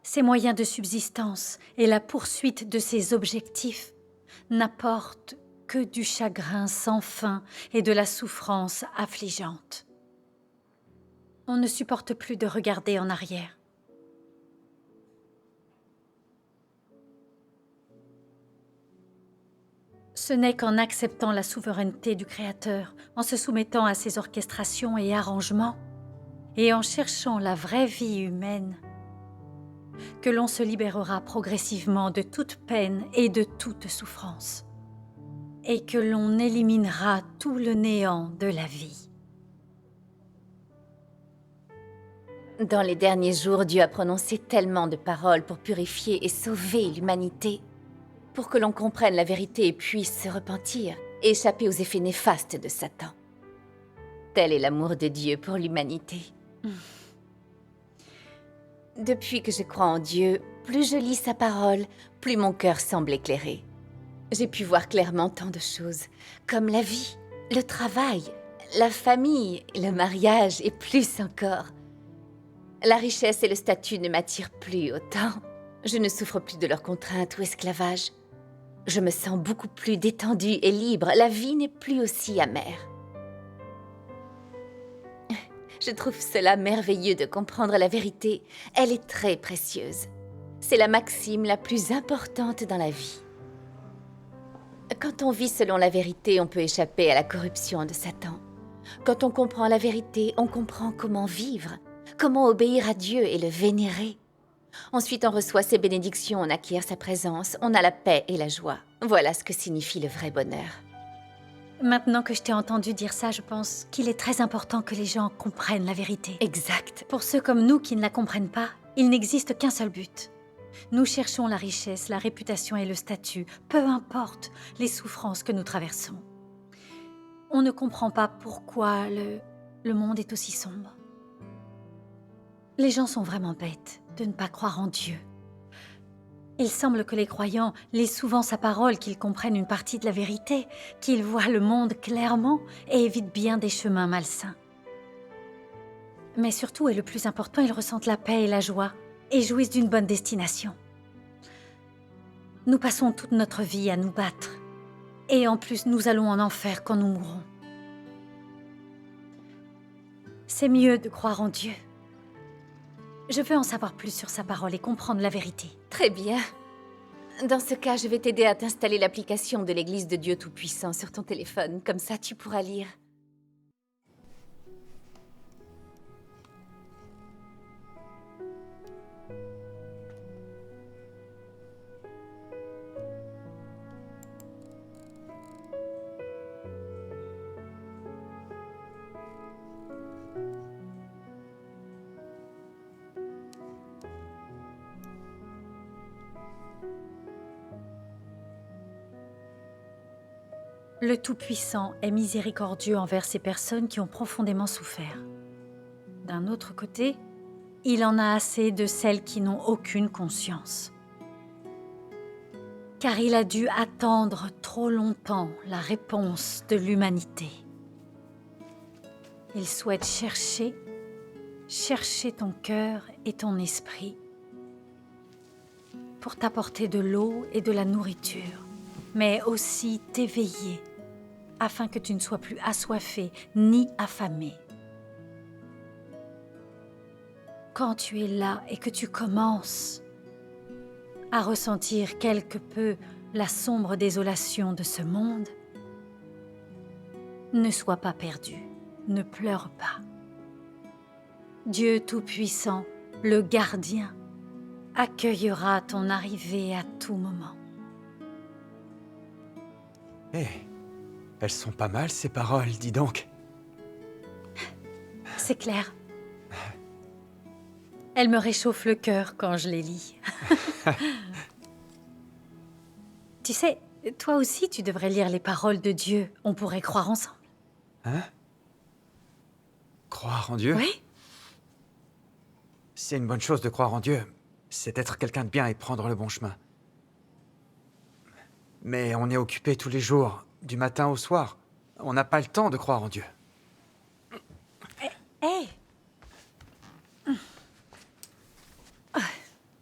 Speaker 3: ses moyens de subsistance et la poursuite de ses objectifs n'apportent que du chagrin sans fin et de la souffrance affligeante. On ne supporte plus de regarder en arrière. Ce n'est qu'en acceptant la souveraineté du Créateur, en se soumettant à ses orchestrations et arrangements, et en cherchant la vraie vie humaine, que l'on se libérera progressivement de toute peine et de toute souffrance, et que l'on éliminera tout le néant de la vie.
Speaker 13: Dans les derniers jours, Dieu a prononcé tellement de paroles pour purifier et sauver l'humanité, pour que l'on comprenne la vérité et puisse se repentir et échapper aux effets néfastes de Satan. Tel est l'amour de Dieu pour l'humanité. Depuis que je crois en Dieu, plus je lis sa parole, plus mon cœur semble éclairé. J'ai pu voir clairement tant de choses, comme la vie, le travail, la famille, le mariage et plus encore. La richesse et le statut ne m'attirent plus autant. Je ne souffre plus de leurs contraintes ou esclavage. Je me sens beaucoup plus détendue et libre. La vie n'est plus aussi amère. Je trouve cela merveilleux de comprendre la vérité. Elle est très précieuse. C'est la maxime la plus importante dans la vie. Quand on vit selon la vérité, on peut échapper à la corruption de Satan. Quand on comprend la vérité, on comprend comment vivre, comment obéir à Dieu et le vénérer. Ensuite, on reçoit ses bénédictions, on acquiert sa présence, on a la paix et la joie. Voilà ce que signifie le vrai bonheur.
Speaker 3: Maintenant que je t'ai entendu dire ça, je pense qu'il est très important que les gens comprennent la vérité.
Speaker 13: Exact.
Speaker 3: Pour ceux comme nous qui ne la comprennent pas, il n'existe qu'un seul but. Nous cherchons la richesse, la réputation et le statut, peu importe les souffrances que nous traversons. On ne comprend pas pourquoi le monde est aussi sombre. Les gens sont vraiment bêtes de ne pas croire en Dieu. Il semble que les croyants lisent souvent sa parole, qu'ils comprennent une partie de la vérité, qu'ils voient le monde clairement et évitent bien des chemins malsains. Mais surtout, et le plus important, ils ressentent la paix et la joie et jouissent d'une bonne destination. Nous passons toute notre vie à nous battre. Et en plus, nous allons en enfer quand nous mourrons. C'est mieux de croire en Dieu. Je veux en savoir plus sur sa parole et comprendre la vérité.
Speaker 13: Très bien. Dans ce cas, je vais t'aider à t'installer l'application de l'Église de Dieu Tout-Puissant sur ton téléphone. Comme ça, tu pourras lire.
Speaker 3: Le Tout-Puissant est miséricordieux envers ces personnes qui ont profondément souffert. D'un autre côté, il en a assez de celles qui n'ont aucune conscience. Car il a dû attendre trop longtemps la réponse de l'humanité. Il souhaite chercher ton cœur et ton esprit pour t'apporter de l'eau et de la nourriture, mais aussi t'éveiller afin que tu ne sois plus assoiffé ni affamé. Quand tu es là et que tu commences à ressentir quelque peu la sombre désolation de ce monde, ne sois pas perdu, ne pleure pas. Dieu Tout-Puissant, le gardien, accueillera ton arrivée à tout moment.
Speaker 2: Eh, elles sont pas mal, ces paroles, dis donc.
Speaker 3: C'est clair. Elles me réchauffent le cœur quand je les lis. Tu sais, toi aussi, tu devrais lire les paroles de Dieu. On pourrait croire ensemble.
Speaker 2: Hein? Croire en Dieu?
Speaker 3: Oui.
Speaker 2: C'est une bonne chose de croire en Dieu. C'est être quelqu'un de bien et prendre le bon chemin. Mais on est occupé tous les jours, du matin au soir. On n'a pas le temps de croire en Dieu.
Speaker 3: Hé!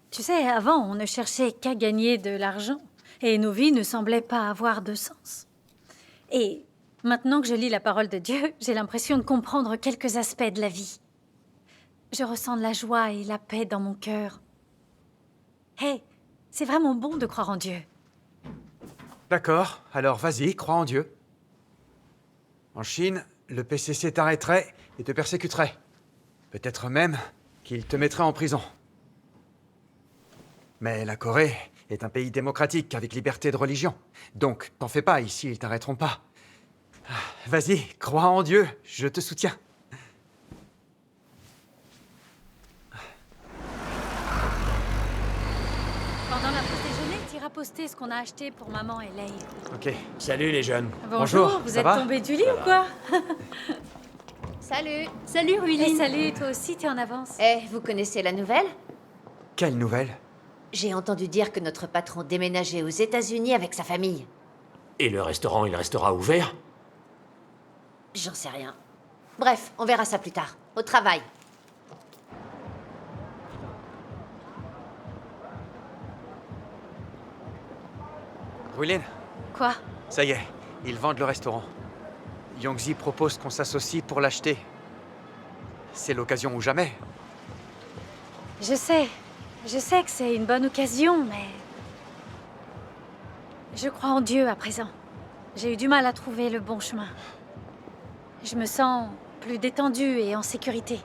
Speaker 3: Tu sais, avant, on ne cherchait qu'à gagner de l'argent. Et nos vies ne semblaient pas avoir de sens. Et maintenant que je lis la parole de Dieu, j'ai l'impression de comprendre quelques aspects de la vie. Je ressens de la joie et la paix dans mon cœur. Hé, c'est vraiment bon de croire en Dieu.
Speaker 2: D'accord, alors vas-y, crois en Dieu. En Chine, le PCC t'arrêterait et te persécuterait. Peut-être même qu'il te mettrait en prison. Mais la Corée est un pays démocratique avec liberté de religion. Donc, t'en fais pas, ici, ils t'arrêteront pas. Vas-y, crois en Dieu, je te soutiens.
Speaker 3: Pendant la pause déjeuner, t'iras poster ce qu'on a acheté pour maman et Leigh.
Speaker 2: Ok.
Speaker 6: Salut les jeunes.
Speaker 3: Bonjour, vous êtes tombés du lit ou quoi?
Speaker 13: Salut.
Speaker 7: Salut, Ruline.
Speaker 3: Et salut, toi aussi, t'es en avance.
Speaker 8: Vous connaissez la nouvelle?
Speaker 2: Quelle nouvelle?
Speaker 8: J'ai entendu dire que notre patron déménageait aux États-Unis avec sa famille.
Speaker 6: Et le restaurant, il restera ouvert?
Speaker 8: J'en sais rien. Bref, on verra ça plus tard. Au travail.
Speaker 2: Ruilin,
Speaker 3: Quoi?
Speaker 2: ça y est, ils vendent le restaurant. Yongzi propose qu'on s'associe pour l'acheter. C'est l'occasion ou jamais.
Speaker 3: Je sais que c'est une bonne occasion, mais... Je crois en Dieu à présent. J'ai eu du mal à trouver le bon chemin. Je me sens plus détendue et en sécurité.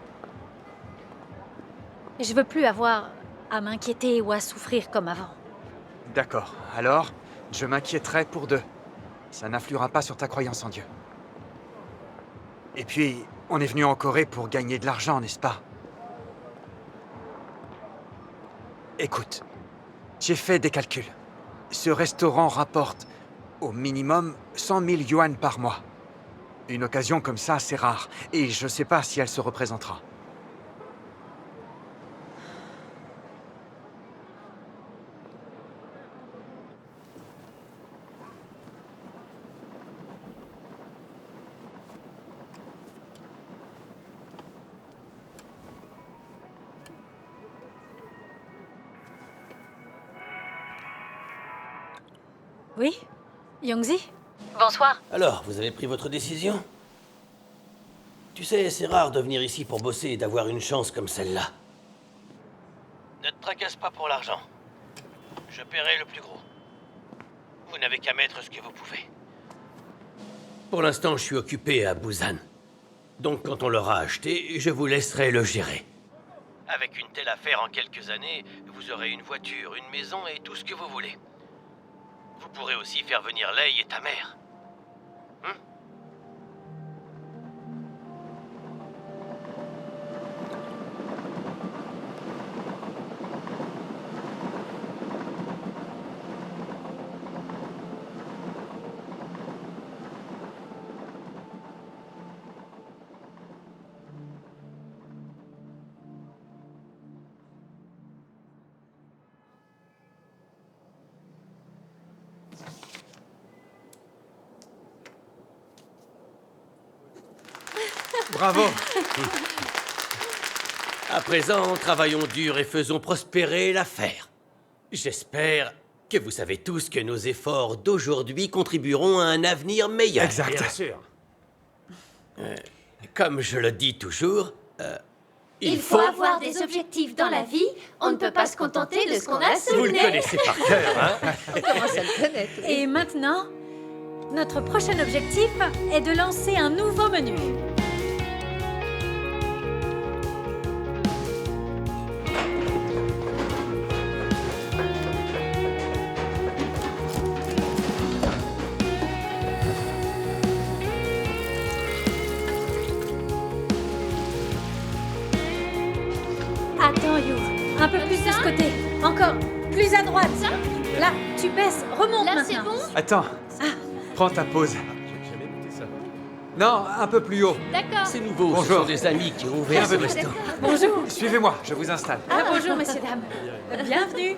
Speaker 3: Je veux plus avoir à m'inquiéter ou à souffrir comme avant.
Speaker 2: D'accord, alors, je m'inquiéterai pour deux. Ça n'influera pas sur ta croyance en Dieu. Et puis, on est venu en Corée pour gagner de l'argent, n'est-ce pas? Écoute, j'ai fait des calculs. Ce restaurant rapporte au minimum 100 000 yuan par mois. Une occasion comme ça, c'est rare. Et je sais pas si elle se représentera.
Speaker 3: Oui? Yongzi? Bonsoir.
Speaker 5: Alors, vous avez pris votre décision? Tu sais, c'est rare de venir ici pour bosser et d'avoir une chance comme celle-là. Ne te tracasse pas pour l'argent. Je paierai le plus gros. Vous n'avez qu'à mettre ce que vous pouvez. Pour l'instant, je suis occupé à Busan. Donc, quand on l'aura acheté, je vous laisserai le gérer. Avec une telle affaire en quelques années, vous aurez une voiture, une maison et tout ce que vous voulez. Vous pourrez aussi faire venir Leigh et ta mère.
Speaker 2: Bravo!
Speaker 5: À présent, travaillons dur et faisons prospérer l'affaire. J'espère que vous savez tous que nos efforts d'aujourd'hui contribueront à un avenir meilleur.
Speaker 2: Exact.
Speaker 6: Bien sûr.
Speaker 5: Comme je le dis toujours,
Speaker 12: Il faut avoir des objectifs dans la vie. On ne peut pas se contenter de ce qu'on a sous
Speaker 5: Vous
Speaker 12: le
Speaker 5: le
Speaker 12: nez.
Speaker 5: connaissez par cœur, hein?
Speaker 8: On commence à le connaître.
Speaker 3: Et maintenant, notre prochain objectif est de lancer un nouveau menu. de ce côté. Encore. Plus à droite. Là, tu baisses. Remonte
Speaker 7: Là, c'est
Speaker 3: maintenant.
Speaker 7: bon?
Speaker 2: Attends. Prends ta pause.
Speaker 4: J'ai jamais goûté ça.
Speaker 2: Non, un peu plus haut.
Speaker 7: D'accord.
Speaker 5: C'est nouveau, ce
Speaker 2: Bonjour.
Speaker 5: sont des amis qui ont ouvert ce
Speaker 2: Bienvenue.
Speaker 5: resto.
Speaker 3: Bonjour.
Speaker 2: Suivez-moi, je vous installe.
Speaker 3: Bonjour, messieurs, dames. Bienvenue.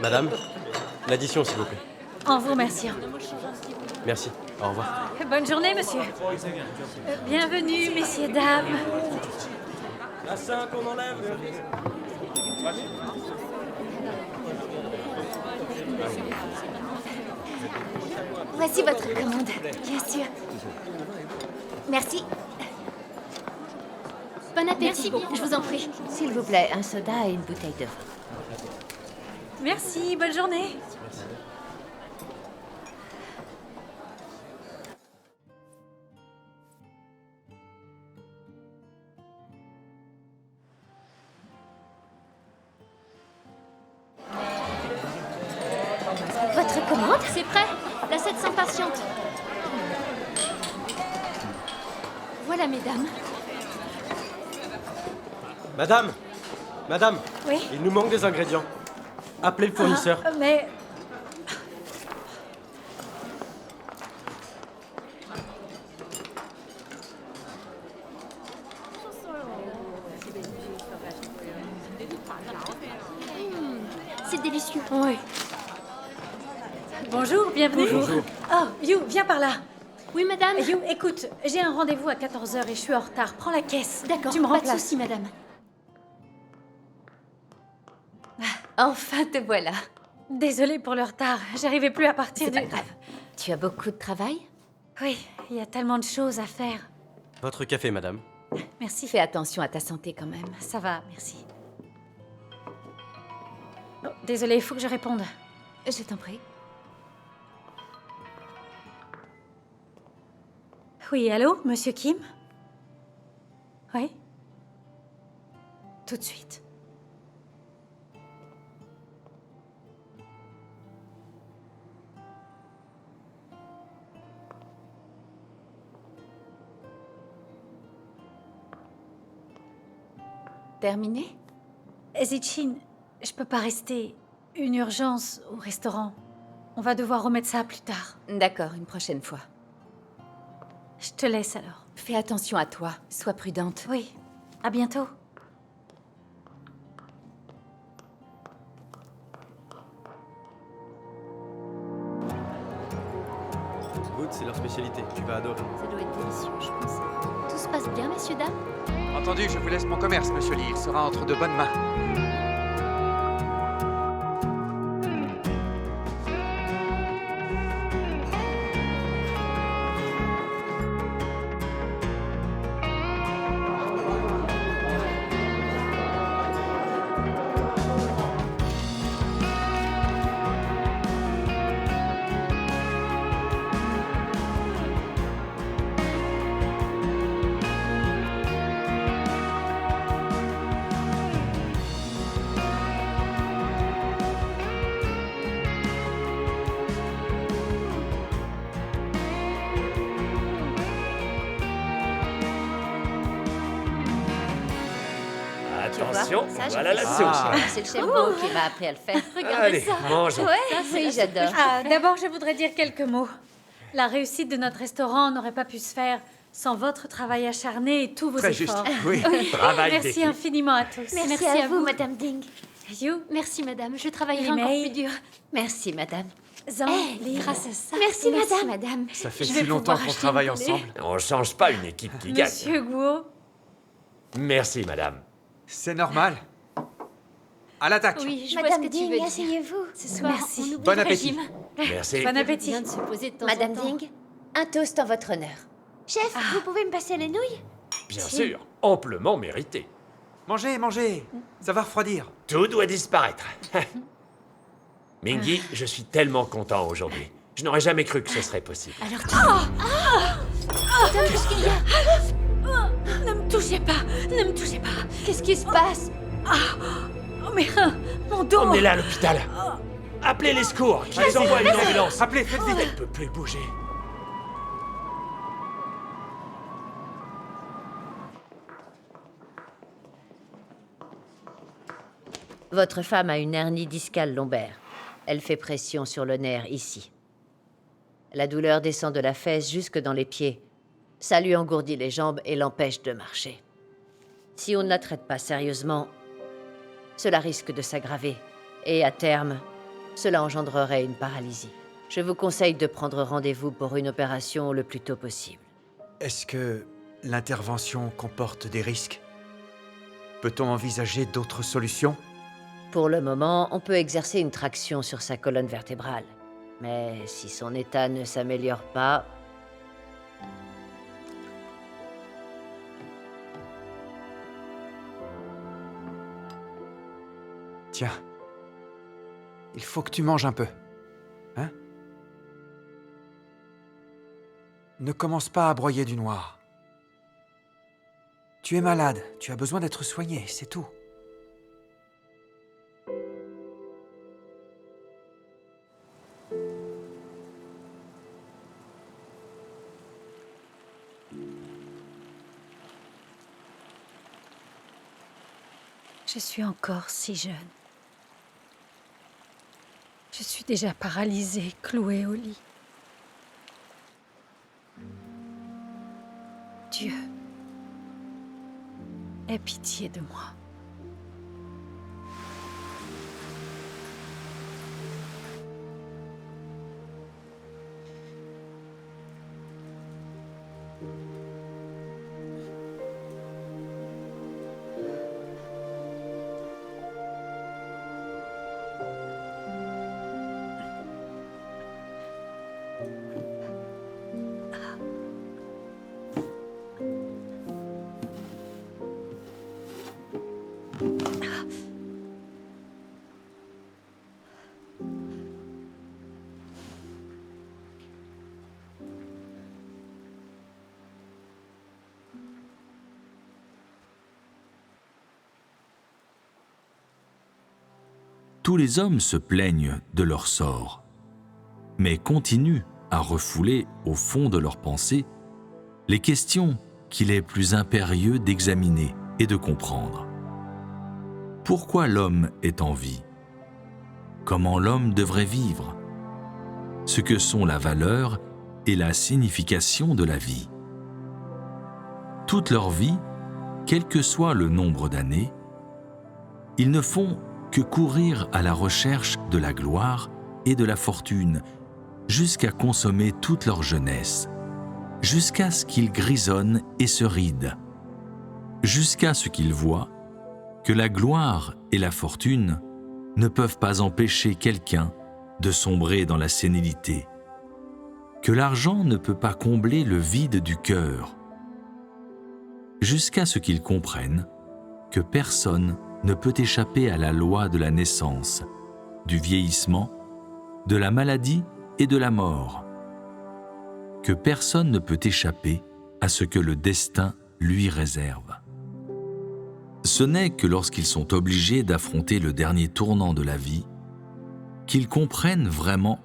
Speaker 4: Madame, l'addition, s'il vous plaît.
Speaker 3: En vous remerciant.
Speaker 4: Merci. Au revoir.
Speaker 3: Bonne journée, monsieur. Bienvenue, messieurs, dames.
Speaker 1: La 5, on enlève.
Speaker 12: Voici votre commande. Bien sûr. Merci.
Speaker 7: Bon appétit, je vous en prie.
Speaker 8: S'il vous plaît, un soda et une bouteille de vin.
Speaker 3: Merci, bonne journée.
Speaker 12: Votre commande?
Speaker 7: C'est prêt? La 700 patiente. Voilà, mesdames.
Speaker 4: Madame,
Speaker 3: Oui.
Speaker 4: il nous manque des ingrédients. Appelez le fournisseur.
Speaker 3: Mais...
Speaker 7: C'est délicieux.
Speaker 3: Oui. Bonjour, bienvenue.
Speaker 4: Bonjour.
Speaker 3: Oh, You, viens par là.
Speaker 7: Oui, madame.
Speaker 3: You, écoute, j'ai un rendez-vous à 14h et je suis en retard. Prends la caisse.
Speaker 7: D'accord,
Speaker 3: Tu me
Speaker 7: pas de
Speaker 3: remplaces.
Speaker 7: souci, madame.
Speaker 13: Enfin, te voilà.
Speaker 3: Désolée pour le retard. J'arrivais plus à partir
Speaker 13: C'est
Speaker 3: du...
Speaker 13: pas grave. Tu as beaucoup de travail?
Speaker 3: Oui, il y a tellement de choses à faire.
Speaker 4: Votre café, madame.
Speaker 3: Merci.
Speaker 13: Fais attention à ta santé quand même.
Speaker 3: Ça va, merci. Oh, désolée, il faut que je réponde.
Speaker 13: Je t'en prie.
Speaker 3: Oui, allô, monsieur Kim? Oui? Tout de suite.
Speaker 13: Terminé?
Speaker 3: Zichin, je peux pas rester. Une urgence au restaurant. On va devoir remettre ça plus tard.
Speaker 13: D'accord, une prochaine fois.
Speaker 3: Je te laisse alors.
Speaker 13: Fais attention à toi. Sois prudente.
Speaker 3: Oui, à bientôt.
Speaker 4: Goûte, c'est leur spécialité. Tu vas adorer.
Speaker 7: Ça doit être délicieux, je pense. Tout se passe bien, messieurs, dames?
Speaker 2: Entendu, je vous laisse mon commerce, monsieur Lee. Il sera entre de bonnes mains.
Speaker 6: Attention,
Speaker 8: Ça, je
Speaker 6: voilà la
Speaker 8: fais
Speaker 6: sauce.
Speaker 8: ça. C'est le chef Bo qui m'a appris à le faire.
Speaker 6: Allez, mangeons.
Speaker 8: Oui, j'adore.
Speaker 3: D'abord, je voudrais dire quelques mots. La réussite de notre restaurant n'aurait pas pu se faire sans votre travail acharné et tous vos
Speaker 2: Très juste.
Speaker 3: efforts.
Speaker 2: Oui.
Speaker 6: Travail
Speaker 3: Merci
Speaker 6: d'équipe.
Speaker 3: infiniment à tous.
Speaker 12: Merci à vous, Madame Ding.
Speaker 3: You,
Speaker 7: Merci, madame. Je travaillerai
Speaker 3: Li
Speaker 7: encore
Speaker 3: Mei.
Speaker 7: plus dur.
Speaker 8: Merci, madame.
Speaker 3: Zhang, Li,
Speaker 7: Grâce à ça.
Speaker 12: Merci, Madame.
Speaker 2: Ça fait
Speaker 3: Je
Speaker 2: si
Speaker 3: vais
Speaker 2: longtemps
Speaker 3: pouvoir
Speaker 2: qu'on
Speaker 3: acheter
Speaker 2: travaille
Speaker 3: une télé.
Speaker 2: ensemble.
Speaker 6: On change pas une équipe qui gagne.
Speaker 3: Monsieur Guo.
Speaker 6: Merci, madame.
Speaker 2: C'est normal. À l'attaque.
Speaker 7: Oui, je vois ce
Speaker 12: Madame
Speaker 7: que tu
Speaker 12: Ding,
Speaker 7: veux dire.
Speaker 12: asseyez-vous.
Speaker 7: Ce soir,
Speaker 3: Merci.
Speaker 7: on oublie
Speaker 2: Bon
Speaker 7: le
Speaker 2: appétit.
Speaker 7: régime.
Speaker 6: Merci.
Speaker 3: Bon appétit.
Speaker 7: Bien de se poser de temps
Speaker 8: Madame
Speaker 7: en temps.
Speaker 8: Ding, un toast en votre honneur.
Speaker 12: Chef, vous pouvez me passer les nouilles?
Speaker 6: Bien sûr, amplement mérité.
Speaker 2: Mangez, mangez. Ça va refroidir.
Speaker 6: Tout doit disparaître. Mingy, je suis tellement content aujourd'hui. Je n'aurais jamais cru que ce serait possible.
Speaker 7: Alors tu...
Speaker 12: Qu'est-ce qu'il y a?
Speaker 3: Ne me touchez pas. Ne me touchez pas.
Speaker 12: Qu'est-ce qui se passe?
Speaker 3: Oh, mais mon dos.
Speaker 6: Emmenez-la à l'hôpital. Appelez les secours, qu'ils envoient une ambulance.
Speaker 2: Appelez, faites vite.
Speaker 6: Elle ne peut plus bouger.
Speaker 8: Votre femme a une hernie discale lombaire. Elle fait pression sur le nerf ici. La douleur descend de la fesse jusque dans les pieds. Ça lui engourdit les jambes et l'empêche de marcher. Si on ne la traite pas sérieusement, cela risque de s'aggraver. Et à terme, cela engendrerait une paralysie. Je vous conseille de prendre rendez-vous pour une opération le plus tôt possible.
Speaker 2: Est-ce que l'intervention comporte des risques? Peut-on envisager d'autres solutions?
Speaker 8: Pour le moment, on peut exercer une traction sur sa colonne vertébrale. Mais si son état ne s'améliore pas...
Speaker 2: Tiens, il faut que tu manges un peu. Hein? Ne commence pas à broyer du noir. Tu es malade, tu as besoin d'être soigné, c'est tout.
Speaker 3: Je suis encore si jeune. Je suis déjà paralysée, clouée au lit. Dieu, aie pitié de moi.
Speaker 16: Tous les hommes se plaignent de leur sort, mais continuent à refouler au fond de leurs pensées les questions qu'il est plus impérieux d'examiner et de comprendre. Pourquoi l'homme est en vie? Comment l'homme devrait vivre? Ce que sont la valeur et la signification de la vie. Toute leur vie, quel que soit le nombre d'années, ils ne font que courir à la recherche de la gloire et de la fortune, jusqu'à consommer toute leur jeunesse, jusqu'à ce qu'ils grisonnent et se rident, jusqu'à ce qu'ils voient que la gloire et la fortune ne peuvent pas empêcher quelqu'un de sombrer dans la sénilité, que l'argent ne peut pas combler le vide du cœur, jusqu'à ce qu'ils comprennent que personne ne peut échapper à la loi de la naissance, du vieillissement, de la maladie et de la mort, que personne ne peut échapper à ce que le destin lui réserve. Ce n'est que lorsqu'ils sont obligés d'affronter le dernier tournant de la vie qu'ils comprennent vraiment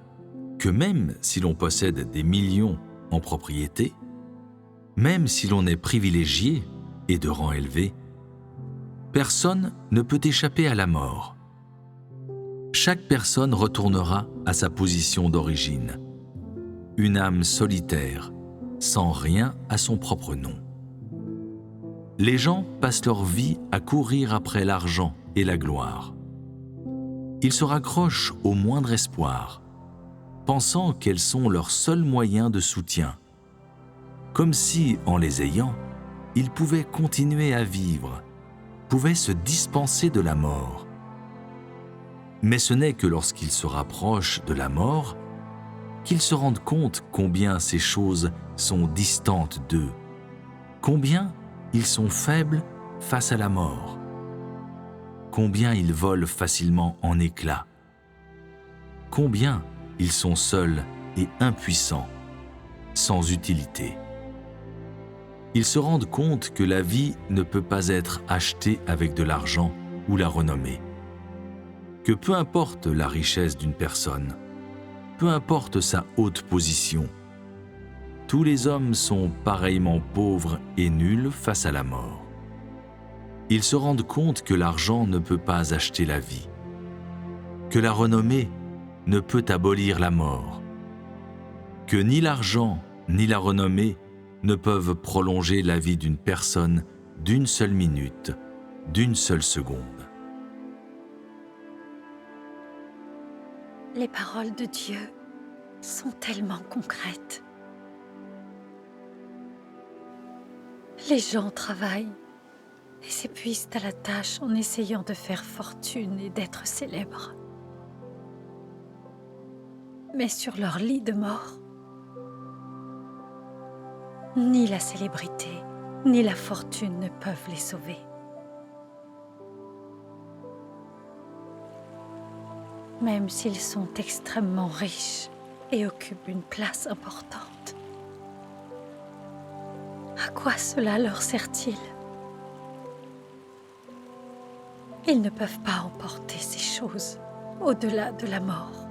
Speaker 16: que même si l'on possède des millions en propriété, même si l'on est privilégié et de rang élevé, personne ne peut échapper à la mort. Chaque personne retournera à sa position d'origine, une âme solitaire, sans rien à son propre nom. Les gens passent leur vie à courir après l'argent et la gloire. Ils se raccrochent au moindre espoir, pensant qu'elles sont leurs seuls moyens de soutien, comme si, en les ayant, ils pouvaient continuer à vivre, pouvaient se dispenser de la mort. Mais ce n'est que lorsqu'ils se rapprochent de la mort qu'ils se rendent compte combien ces choses sont distantes d'eux, combien ils sont faibles face à la mort, combien ils volent facilement en éclats, combien ils sont seuls et impuissants, sans utilité. Ils se rendent compte que la vie ne peut pas être achetée avec de l'argent ou la renommée, que peu importe la richesse d'une personne, peu importe sa haute position, tous les hommes sont pareillement pauvres et nuls face à la mort. ils se rendent compte que l'argent ne peut pas acheter la vie, que la renommée ne peut abolir la mort, que ni l'argent ni la renommée ne peuvent prolonger la vie d'une personne d'une seule minute, d'une seule seconde.
Speaker 3: Les paroles de Dieu sont tellement concrètes. Les gens travaillent et s'épuisent à la tâche en essayant de faire fortune et d'être célèbres. Mais sur leur lit de mort, ni la célébrité, ni la fortune ne peuvent les sauver. Même s'ils sont extrêmement riches et occupent une place importante. À quoi cela leur sert-il? Ils ne peuvent pas emporter ces choses au-delà de la mort.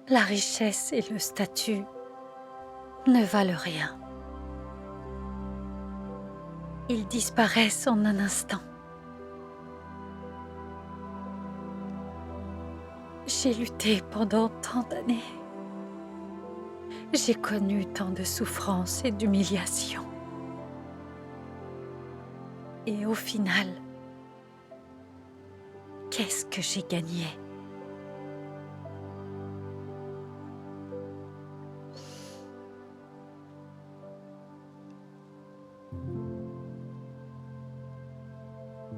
Speaker 3: La richesse et le statut ne valent rien. Ils disparaissent en un instant. J'ai lutté pendant tant d'années. J'ai connu tant de souffrances et d'humiliations. Et au final, qu'est-ce que j'ai gagné?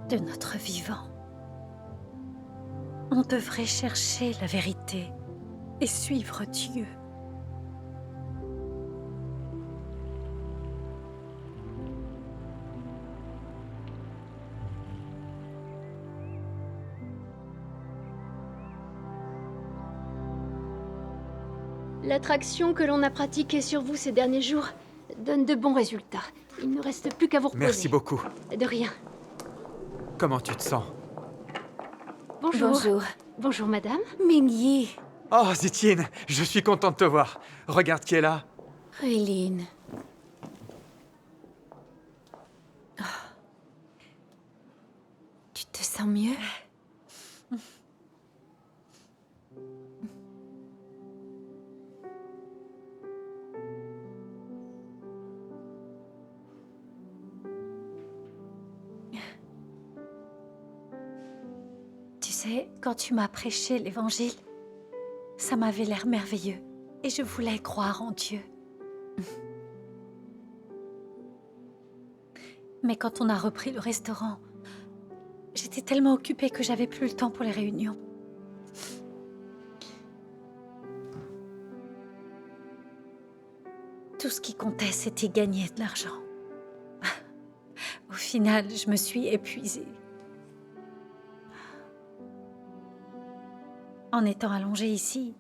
Speaker 3: De notre vivant, on devrait chercher la vérité et suivre Dieu.
Speaker 7: L'attraction que l'on a pratiquée sur vous ces derniers jours donne de bons résultats. Il ne reste plus qu'à vous reposer.
Speaker 2: Merci beaucoup.
Speaker 7: De rien.
Speaker 2: Comment tu te sens?
Speaker 7: Bonjour.
Speaker 13: Bonjour.
Speaker 7: Bonjour, madame.
Speaker 13: Mingyi.
Speaker 2: Oh, Zitienne, je suis content de te voir. Regarde qui est là.
Speaker 13: Ruiline. Oh. Tu te sens mieux?
Speaker 3: Quand tu m'as prêché l'évangile, ça m'avait l'air merveilleux et je voulais croire en Dieu. Mais quand on a repris le restaurant, j'étais tellement occupée que j'avais plus le temps pour les réunions. Tout ce qui comptait, c'était gagner de l'argent. Au final, je me suis épuisée. En étant allongée ici,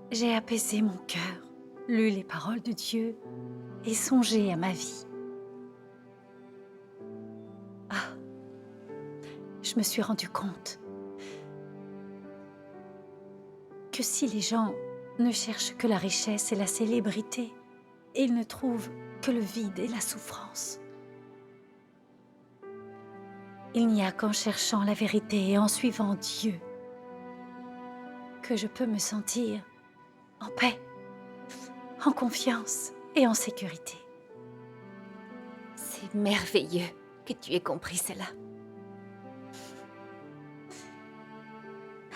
Speaker 3: j'ai apaisé mon cœur, lu les paroles de Dieu et songé à ma vie. Ah, je me suis rendu compte que si les gens ne cherchent que la richesse et la célébrité, ils ne trouvent que le vide et la souffrance. Il n'y a qu'en cherchant la vérité et en suivant Dieu que je peux me sentir en paix, en confiance et en sécurité.
Speaker 13: C'est merveilleux que tu aies compris cela.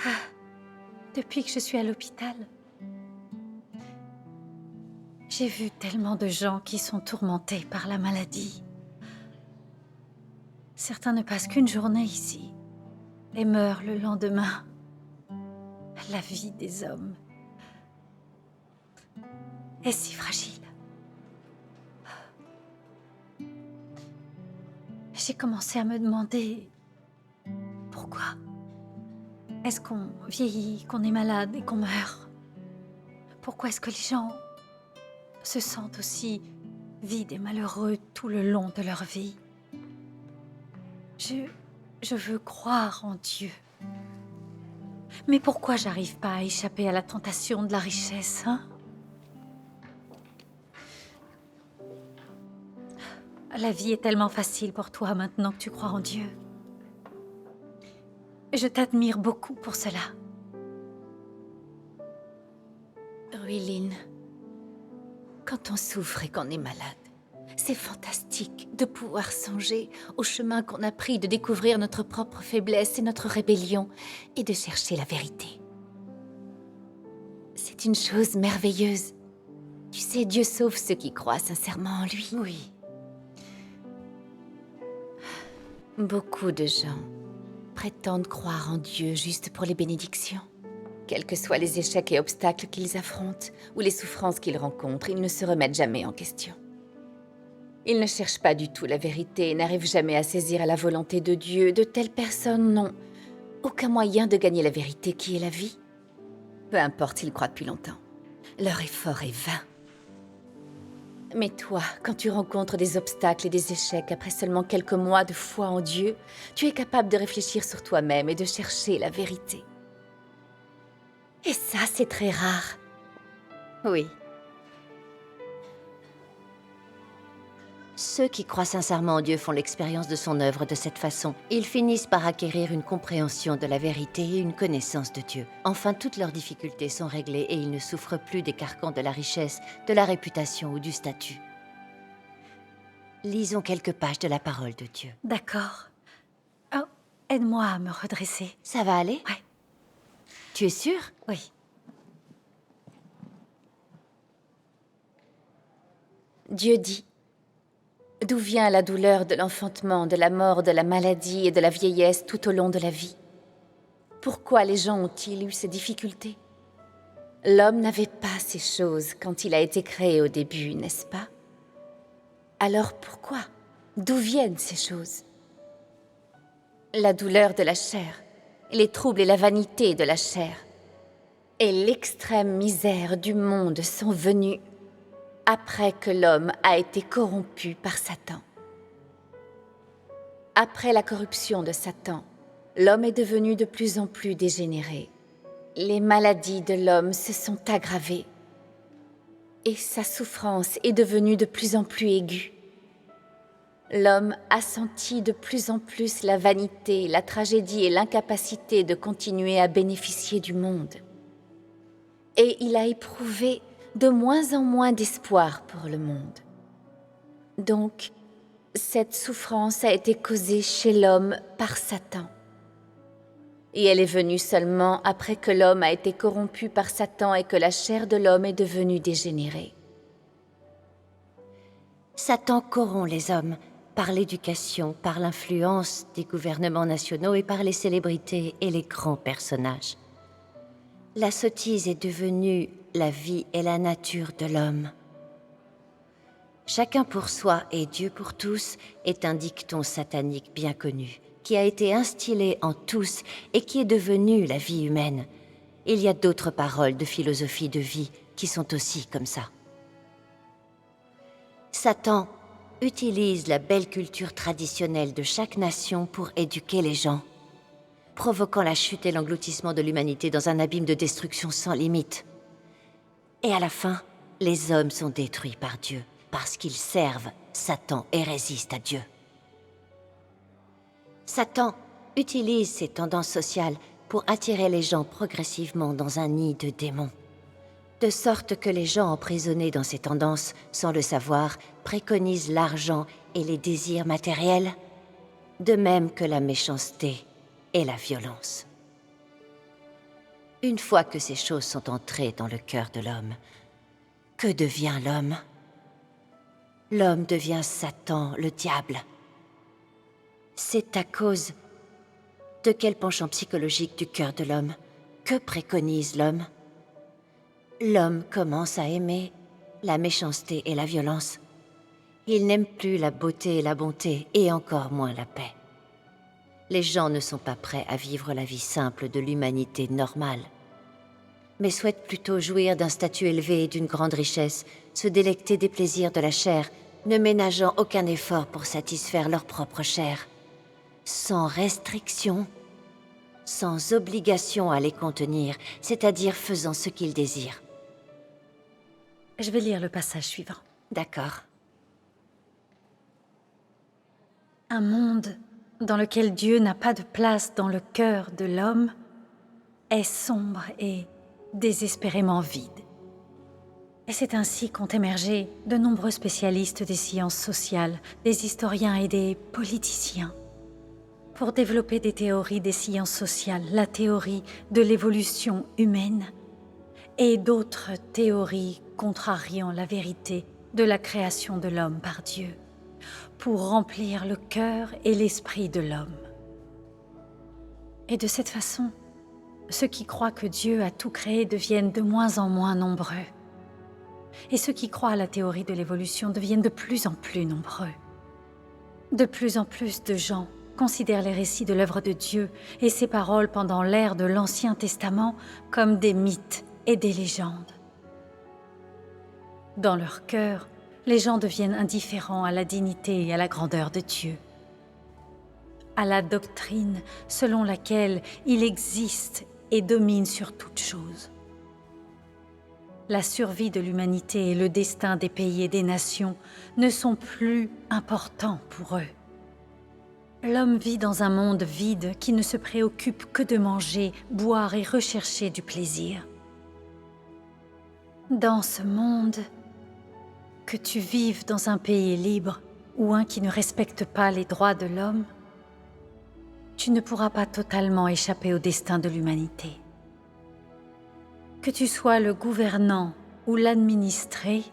Speaker 3: Ah, depuis que je suis à l'hôpital, j'ai vu tellement de gens qui sont tourmentés par la maladie. Certains ne passent qu'une journée ici et meurent le lendemain. La vie des hommes est si fragile. J'ai commencé à me demander pourquoi est-ce qu'on vieillit, qu'on est malade et qu'on meurt? Pourquoi est-ce que les gens se sentent aussi vides et malheureux tout le long de leur vie? Je veux croire en Dieu. Mais pourquoi j'arrive pas à échapper à la tentation de la richesse, hein? La vie est tellement facile pour toi maintenant que tu crois en Dieu. Je t'admire beaucoup pour cela.
Speaker 13: Ruiline, quand on souffre et qu'on est malade, c'est fantastique de pouvoir songer au chemin qu'on a pris de découvrir notre propre faiblesse et notre rébellion et de chercher la vérité. C'est une chose merveilleuse. Tu sais, Dieu sauve ceux qui croient sincèrement en lui.
Speaker 8: Oui.
Speaker 13: Beaucoup de gens prétendent croire en Dieu juste pour les bénédictions. Quels que soient les échecs et obstacles qu'ils affrontent ou les souffrances qu'ils rencontrent, ils ne se remettent jamais en question. Ils ne cherchent pas du tout la vérité et n'arrivent jamais à saisir la volonté de Dieu. De telles personnes n'ont aucun moyen de gagner la vérité qui est la vie. Peu importe s'ils croient depuis longtemps, leur effort est vain. Mais toi, quand tu rencontres des obstacles et des échecs après seulement quelques mois de foi en Dieu, tu es capable de réfléchir sur toi-même et de chercher la vérité. Et ça, c'est très rare.
Speaker 8: Oui. Ceux qui croient sincèrement en Dieu font l'expérience de son œuvre de cette façon. Ils finissent par acquérir une compréhension de la vérité et une connaissance de Dieu. Enfin, toutes leurs difficultés sont réglées et ils ne souffrent plus des carcans de la richesse, de la réputation ou du statut. Lisons quelques pages de la parole de Dieu.
Speaker 3: D'accord. Oh, aide-moi à me redresser.
Speaker 8: Ça va aller?
Speaker 3: Ouais.
Speaker 8: Tu es sûre?
Speaker 3: Oui.
Speaker 13: Dieu dit: d'où vient la douleur de l'enfantement, de la mort, de la maladie et de la vieillesse tout au long de la vie? Pourquoi les gens ont-ils eu ces difficultés? L'homme n'avait pas ces choses quand il a été créé au début, n'est-ce pas? Alors pourquoi? D'où viennent ces choses? La douleur de la chair, les troubles et la vanité de la chair, et l'extrême misère du monde sont venus après que l'homme a été corrompu par Satan. Après la corruption de Satan, l'homme est devenu de plus en plus dégénéré. Les maladies de l'homme se sont aggravées et sa souffrance est devenue de plus en plus aiguë. L'homme a senti de plus en plus la vanité, la tragédie et l'incapacité de continuer à bénéficier du monde. Et il a éprouvé de moins en moins d'espoir pour le monde. Donc, cette souffrance a été causée chez l'homme par Satan. Et elle est venue seulement après que l'homme a été corrompu par Satan et que la chair de l'homme est devenue dégénérée.
Speaker 8: Satan corrompt les hommes par l'éducation, par l'influence des gouvernements nationaux et par les célébrités et les grands personnages. La sottise est devenue la vie et la nature de l'homme. Chacun pour soi et Dieu pour tous est un dicton satanique bien connu, qui a été instillé en tous et qui est devenu la vie humaine. Il y a d'autres paroles de philosophie de vie qui sont aussi comme ça. Satan utilise la belle culture traditionnelle de chaque nation pour éduquer les gens, provoquant la chute et l'engloutissement de l'humanité dans un abîme de destruction sans limite. Et à la fin, les hommes sont détruits par Dieu, parce qu'ils servent Satan et résistent à Dieu. Satan utilise ces tendances sociales pour attirer les gens progressivement dans un nid de démons. De sorte que les gens emprisonnés dans ces tendances, sans le savoir, préconisent l'argent et les désirs matériels, de même que la méchanceté et la violence. Une fois que ces choses sont entrées dans le cœur de l'homme, que devient l'homme? L'homme devient Satan, le diable. C'est à cause de quel penchant psychologique du cœur de l'homme? Que préconise l'homme? L'homme commence à aimer la méchanceté et la violence. Il n'aime plus la beauté et la bonté, et encore moins la paix. Les gens ne sont pas prêts à vivre la vie simple de l'humanité normale, mais souhaitent plutôt jouir d'un statut élevé et d'une grande richesse, se délecter des plaisirs de la chair, ne ménageant aucun effort pour satisfaire leur propre chair, sans restriction, sans obligation à les contenir, c'est-à-dire faisant ce qu'ils désirent.
Speaker 3: Je vais lire le passage suivant.
Speaker 8: D'accord.
Speaker 3: Un monde dans lequel Dieu n'a pas de place dans le cœur de l'homme est sombre et désespérément vide. Et c'est ainsi qu'ont émergé de nombreux spécialistes des sciences sociales, des historiens et des politiciens, pour développer des théories des sciences sociales, la théorie de l'évolution humaine et d'autres théories contrariant la vérité de la création de l'homme par Dieu, pour remplir le cœur et l'esprit de l'homme. Et de cette façon, ceux qui croient que Dieu a tout créé deviennent de moins en moins nombreux. Et ceux qui croient à la théorie de l'évolution deviennent de plus en plus nombreux. De plus en plus de gens considèrent les récits de l'œuvre de Dieu et ses paroles pendant l'ère de l'Ancien Testament comme des mythes et des légendes. Dans leur cœur, les gens deviennent indifférents à la dignité et à la grandeur de Dieu, à la doctrine selon laquelle il existe et domine sur toute chose. La survie de l'humanité et le destin des pays et des nations ne sont plus importants pour eux. L'homme vit dans un monde vide qui ne se préoccupe que de manger, boire et rechercher du plaisir. Dans ce monde, que tu vives dans un pays libre ou un qui ne respecte pas les droits de l'homme, tu ne pourras pas totalement échapper au destin de l'humanité. Que tu sois le gouvernant ou l'administré,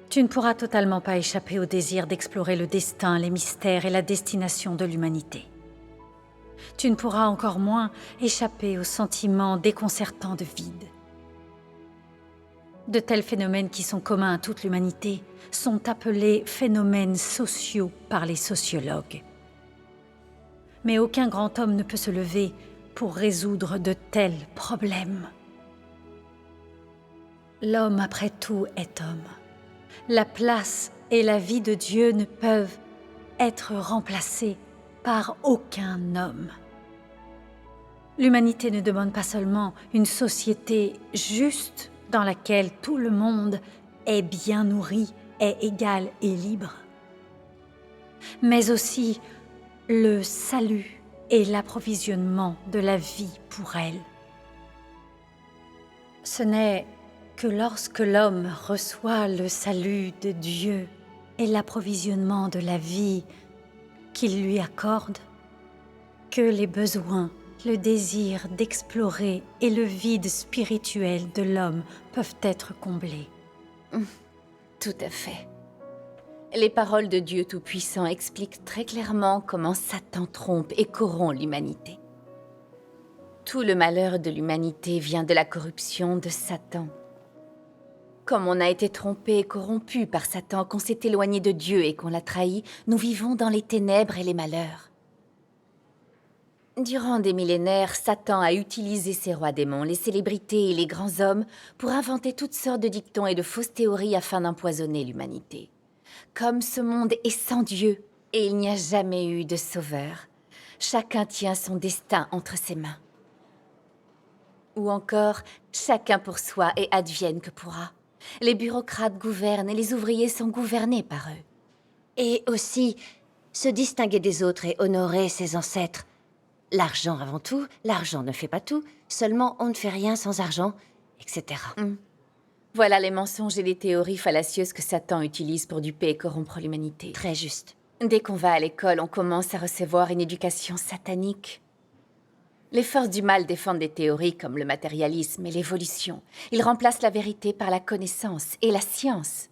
Speaker 3: tu ne pourras totalement pas échapper au désir d'explorer le destin, les mystères et la destination de l'humanité. Tu ne pourras encore moins échapper au sentiment déconcertant de vide. De tels phénomènes qui sont communs à toute l'humanité sont appelés phénomènes sociaux par les sociologues. Mais aucun grand homme ne peut se lever pour résoudre de tels problèmes. L'homme, après tout, est homme. La place et la vie de Dieu ne peuvent être remplacées par aucun homme. L'humanité ne demande pas seulement une société juste dans laquelle tout le monde est bien nourri, est égal et libre, mais aussi le salut et l'approvisionnement de la vie pour elle. Ce n'est que lorsque l'homme reçoit le salut de Dieu et l'approvisionnement de la vie qu'il lui accorde que les besoins, le désir d'explorer et le vide spirituel de l'homme peuvent être comblés.
Speaker 13: Tout à fait. Les paroles de Dieu Tout-Puissant expliquent très clairement comment Satan trompe et corrompt l'humanité. Tout le malheur de l'humanité vient de la corruption de Satan. Comme on a été trompé et corrompu par Satan, qu'on s'est éloigné de Dieu et qu'on l'a trahi, nous vivons dans les ténèbres et les malheurs. Durant des millénaires, Satan a utilisé ses rois démons, les célébrités et les grands hommes pour inventer toutes sortes de dictons et de fausses théories afin d'empoisonner l'humanité. Comme ce monde est sans Dieu et il n'y a jamais eu de sauveur, chacun tient son destin entre ses mains. Ou encore, chacun pour soi et advienne que pourra. Les bureaucrates gouvernent et les ouvriers sont gouvernés par eux.
Speaker 8: Et aussi, se distinguer des autres et honorer ses ancêtres. L'argent avant tout, l'argent ne fait pas tout, seulement on ne fait rien sans argent, etc.
Speaker 13: Voilà les mensonges et les théories fallacieuses que Satan utilise pour duper et corrompre l'humanité.
Speaker 8: Très juste.
Speaker 13: Dès qu'on va à l'école, on commence à recevoir une éducation satanique. Les forces du mal défendent des théories comme le matérialisme et l'évolution. Ils remplacent la vérité par la connaissance et la science.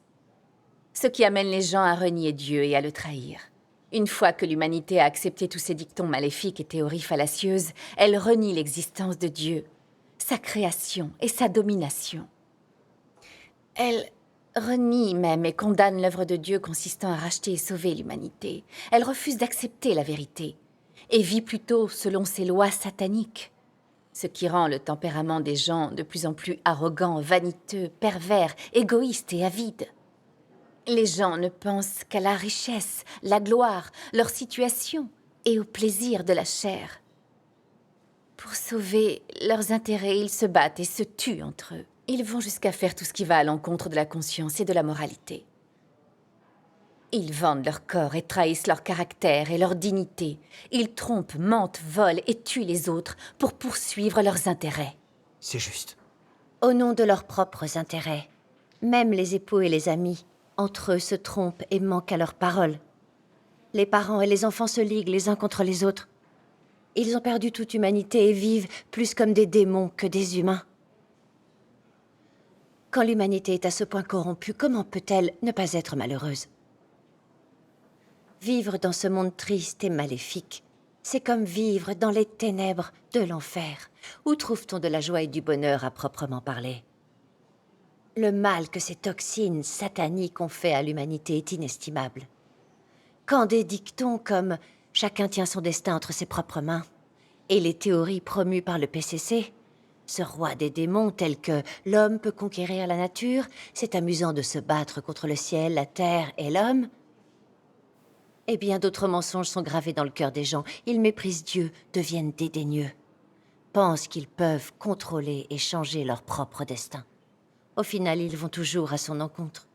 Speaker 13: Ce qui amène les gens à renier Dieu et à le trahir. Une fois que l'humanité a accepté tous ces dictons maléfiques et théories fallacieuses, elle renie l'existence de Dieu, sa création et sa domination. Elle renie même et condamne l'œuvre de Dieu consistant à racheter et sauver l'humanité. Elle refuse d'accepter la vérité et vit plutôt selon ses lois sataniques, ce qui rend le tempérament des gens de plus en plus arrogant, vaniteux, pervers, égoïste et avide. Les gens ne pensent qu'à la richesse, la gloire, leur situation et au plaisir de la chair. Pour sauver leurs intérêts, ils se battent et se tuent entre eux. Ils vont jusqu'à faire tout ce qui va à l'encontre de la conscience et de la moralité. Ils vendent leur corps et trahissent leur caractère et leur dignité. Ils trompent, mentent, volent et tuent les autres pour poursuivre leurs intérêts.
Speaker 2: C'est juste.
Speaker 8: Au nom de leurs propres intérêts. Même les époux et les amis, entre eux, se trompent et manquent à leurs paroles. Les parents et les enfants se liguent les uns contre les autres. Ils ont perdu toute humanité et vivent plus comme des démons que des humains. Quand l'humanité est à ce point corrompue, comment peut-elle ne pas être malheureuse? Vivre dans ce monde triste et maléfique, c'est comme vivre dans les ténèbres de l'enfer. Où trouve-t-on de la joie et du bonheur à proprement parler? Le mal que ces toxines sataniques ont fait à l'humanité est inestimable. Quand des dictons comme « chacun tient son destin entre ses propres mains » et les théories promues par le PCC, ce roi des démons tel que « l'homme peut conquérir la nature, c'est amusant de se battre contre le ciel, la terre et l'homme », et bien d'autres mensonges sont gravés dans le cœur des gens. Ils méprisent Dieu, deviennent dédaigneux, pensent qu'ils peuvent contrôler et changer leur propre destin. Au final, ils vont toujours à son encontre.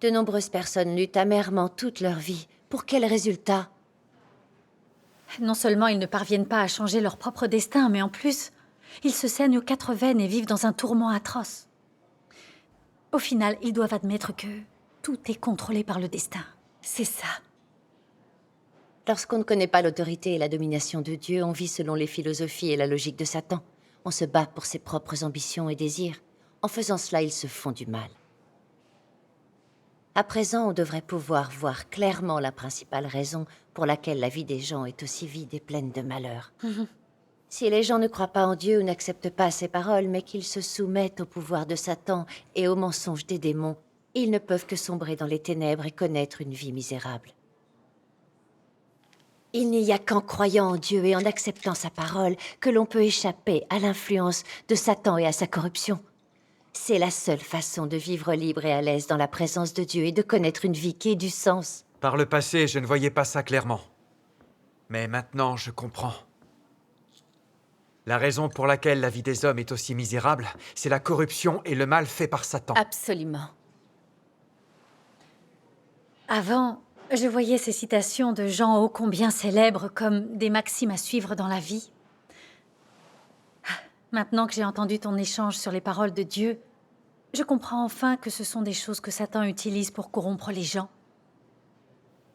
Speaker 8: De nombreuses personnes luttent amèrement toute leur vie. Pour quel résultat?
Speaker 3: Non seulement ils ne parviennent pas à changer leur propre destin, mais en plus, ils se saignent aux 4 veines et vivent dans un tourment atroce. Au final, ils doivent admettre que tout est contrôlé par le destin. C'est ça.
Speaker 8: Lorsqu'on ne connaît pas l'autorité et la domination de Dieu, on vit selon les philosophies et la logique de Satan. On se bat pour ses propres ambitions et désirs. En faisant cela, ils se font du mal. À présent, on devrait pouvoir voir clairement la principale raison pour laquelle la vie des gens est aussi vide et pleine de malheur. Si les gens ne croient pas en Dieu ou n'acceptent pas ses paroles, mais qu'ils se soumettent au pouvoir de Satan et aux mensonges des démons, ils ne peuvent que sombrer dans les ténèbres et connaître une vie misérable. Il n'y a qu'en croyant en Dieu et en acceptant sa parole que l'on peut échapper à l'influence de Satan et à sa corruption. C'est la seule façon de vivre libre et à l'aise dans la présence de Dieu et de connaître une vie qui ait du sens.
Speaker 2: Par le passé, je ne voyais pas ça clairement. Mais maintenant, je comprends. La raison pour laquelle la vie des hommes est aussi misérable, c'est la corruption et le mal fait par Satan.
Speaker 13: Absolument.
Speaker 3: Avant, je voyais ces citations de gens ô combien célèbres comme des maximes à suivre dans la vie. Maintenant que j'ai entendu ton échange sur les paroles de Dieu, je comprends enfin que ce sont des choses que Satan utilise pour corrompre les gens.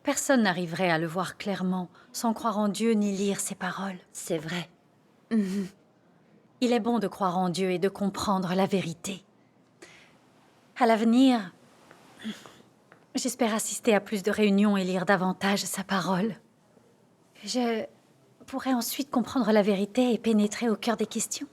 Speaker 3: Personne n'arriverait à le voir clairement sans croire en Dieu ni lire ses paroles.
Speaker 8: C'est vrai.
Speaker 3: Il est bon de croire en Dieu et de comprendre la vérité. À l'avenir, j'espère assister à plus de réunions et lire davantage sa parole. Je pourrais ensuite comprendre la vérité et pénétrer au cœur des questions.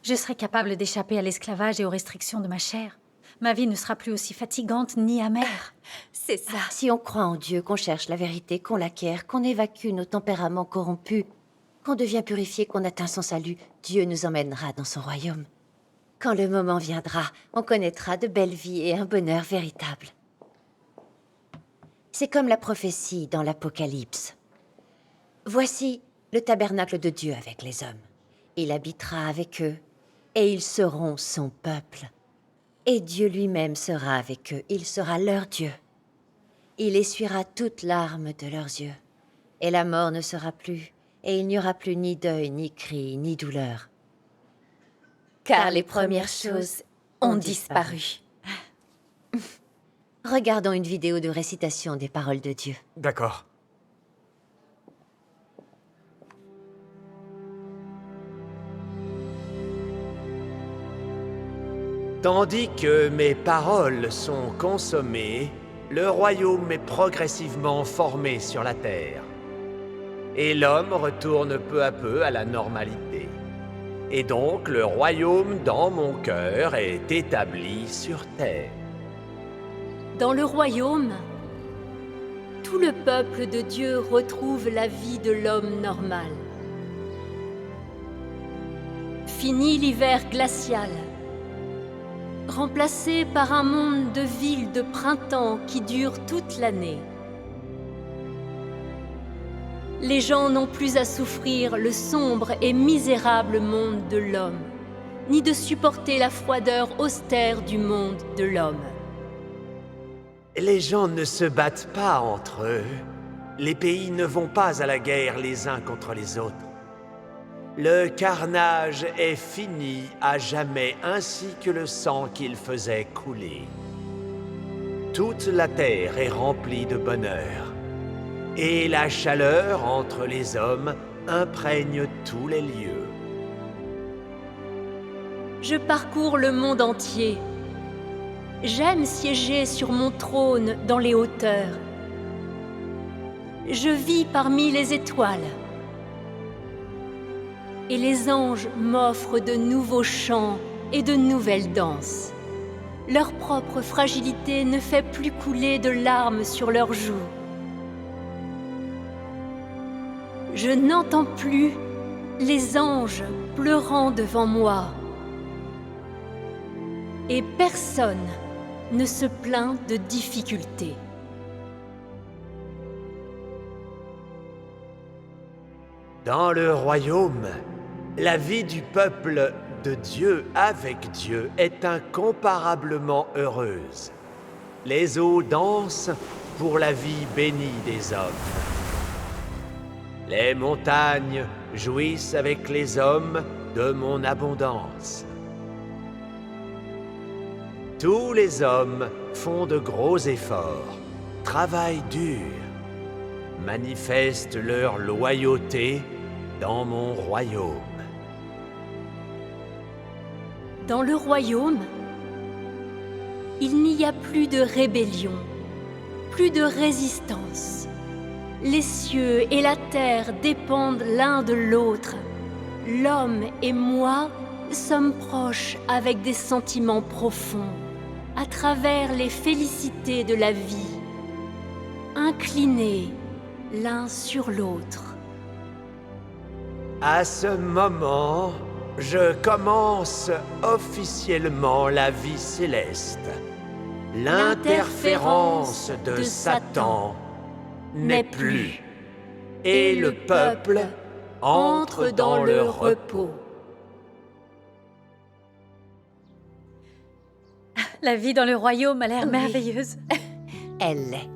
Speaker 3: Je serai capable d'échapper à l'esclavage et aux restrictions de ma chair. Ma vie ne sera plus aussi fatigante ni amère.
Speaker 13: C'est ça.
Speaker 8: Si on croit en Dieu, qu'on cherche la vérité, qu'on l'acquiert, qu'on évacue nos tempéraments corrompus, qu'on devient purifié, qu'on atteint son salut, Dieu nous emmènera dans son royaume. Quand le moment viendra, on connaîtra de belles vies et un bonheur véritable. C'est comme la prophétie dans l'Apocalypse. Voici le tabernacle de Dieu avec les hommes. Il habitera avec eux, et ils seront son peuple. Et Dieu lui-même sera avec eux, il sera leur Dieu. Il essuiera toute larme de leurs yeux, et la mort ne sera plus, et il n'y aura plus ni deuil, ni cri, ni douleur.
Speaker 13: Car les premières choses ont disparu.
Speaker 8: Regardons une vidéo de récitation des paroles de Dieu.
Speaker 2: D'accord.
Speaker 6: Tandis que mes paroles sont consommées, le royaume est progressivement formé sur la terre. Et l'homme retourne peu à peu à la normalité. Et donc le royaume dans mon cœur est établi sur terre.
Speaker 15: Dans le royaume, tout le peuple de Dieu retrouve la vie de l'homme normal. Fini l'hiver glacial, remplacé par un monde de villes de printemps qui dure toute l'année. Les gens n'ont plus à souffrir le sombre et misérable monde de l'homme, ni de supporter la froideur austère du monde de l'homme.
Speaker 6: Les gens ne se battent pas entre eux. Les pays ne vont pas à la guerre les uns contre les autres. Le carnage est fini à jamais, ainsi que le sang qu'il faisait couler. Toute la terre est remplie de bonheur, et la chaleur entre les hommes imprègne tous les lieux.
Speaker 15: Je parcours le monde entier. J'aime siéger sur mon trône dans les hauteurs. Je vis parmi les étoiles. Et les anges m'offrent de nouveaux chants et de nouvelles danses. Leur propre fragilité ne fait plus couler de larmes sur leurs joues. Je n'entends plus les anges pleurant devant moi. Et personne ne se plaint de difficultés.
Speaker 6: Dans le royaume, la vie du peuple de Dieu avec Dieu est incomparablement heureuse. Les eaux dansent pour la vie bénie des hommes. Les montagnes jouissent avec les hommes de mon abondance. Tous les hommes font de gros efforts, travaillent dur, manifestent leur loyauté dans mon royaume.
Speaker 15: Dans le royaume, il n'y a plus de rébellion, plus de résistance. Les cieux et la terre dépendent l'un de l'autre. L'homme et moi sommes proches avec des sentiments profonds, à travers les félicités de la vie, inclinés l'un sur l'autre.
Speaker 6: À ce moment, je commence officiellement la vie céleste. L'interférence de Satan n'est plus, et le peuple entre dans le repos.
Speaker 3: La vie dans le royaume a l'air merveilleuse.
Speaker 8: Elle l'est.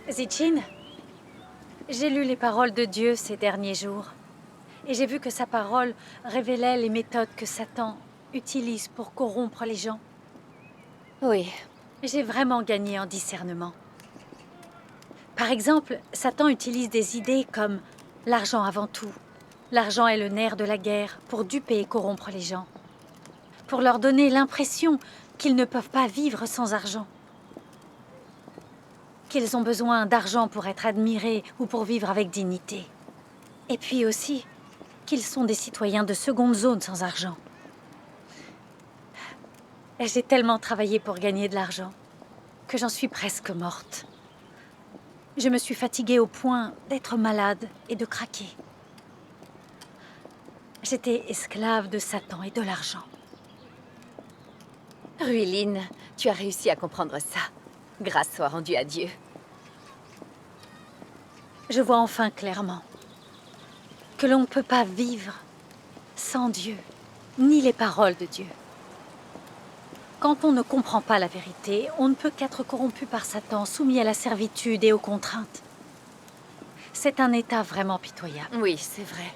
Speaker 3: Zichin, j'ai lu les paroles de Dieu ces derniers jours. Et j'ai vu que sa parole révélait les méthodes que Satan utilise pour corrompre les gens.
Speaker 13: Oui.
Speaker 3: J'ai vraiment gagné en discernement. Par exemple, Satan utilise des idées comme l'argent avant tout. L'argent est le nerf de la guerre pour duper et corrompre les gens. Pour leur donner l'impression qu'ils ne peuvent pas vivre sans argent. Qu'ils ont besoin d'argent pour être admirés ou pour vivre avec dignité. Et puis aussi, qu'ils sont des citoyens de seconde zone sans argent. J'ai tellement travaillé pour gagner de l'argent que j'en suis presque morte. Je me suis fatiguée au point d'être malade et de craquer. J'étais esclave de Satan et de l'argent.
Speaker 13: Ruiline, tu as réussi à comprendre ça. Grâce soit rendue à Dieu.
Speaker 3: Je vois enfin clairement que l'on ne peut pas vivre sans Dieu, ni les paroles de Dieu. Quand on ne comprend pas la vérité, on ne peut qu'être corrompu par Satan, soumis à la servitude et aux contraintes. C'est un état vraiment pitoyable.
Speaker 13: Oui, c'est vrai.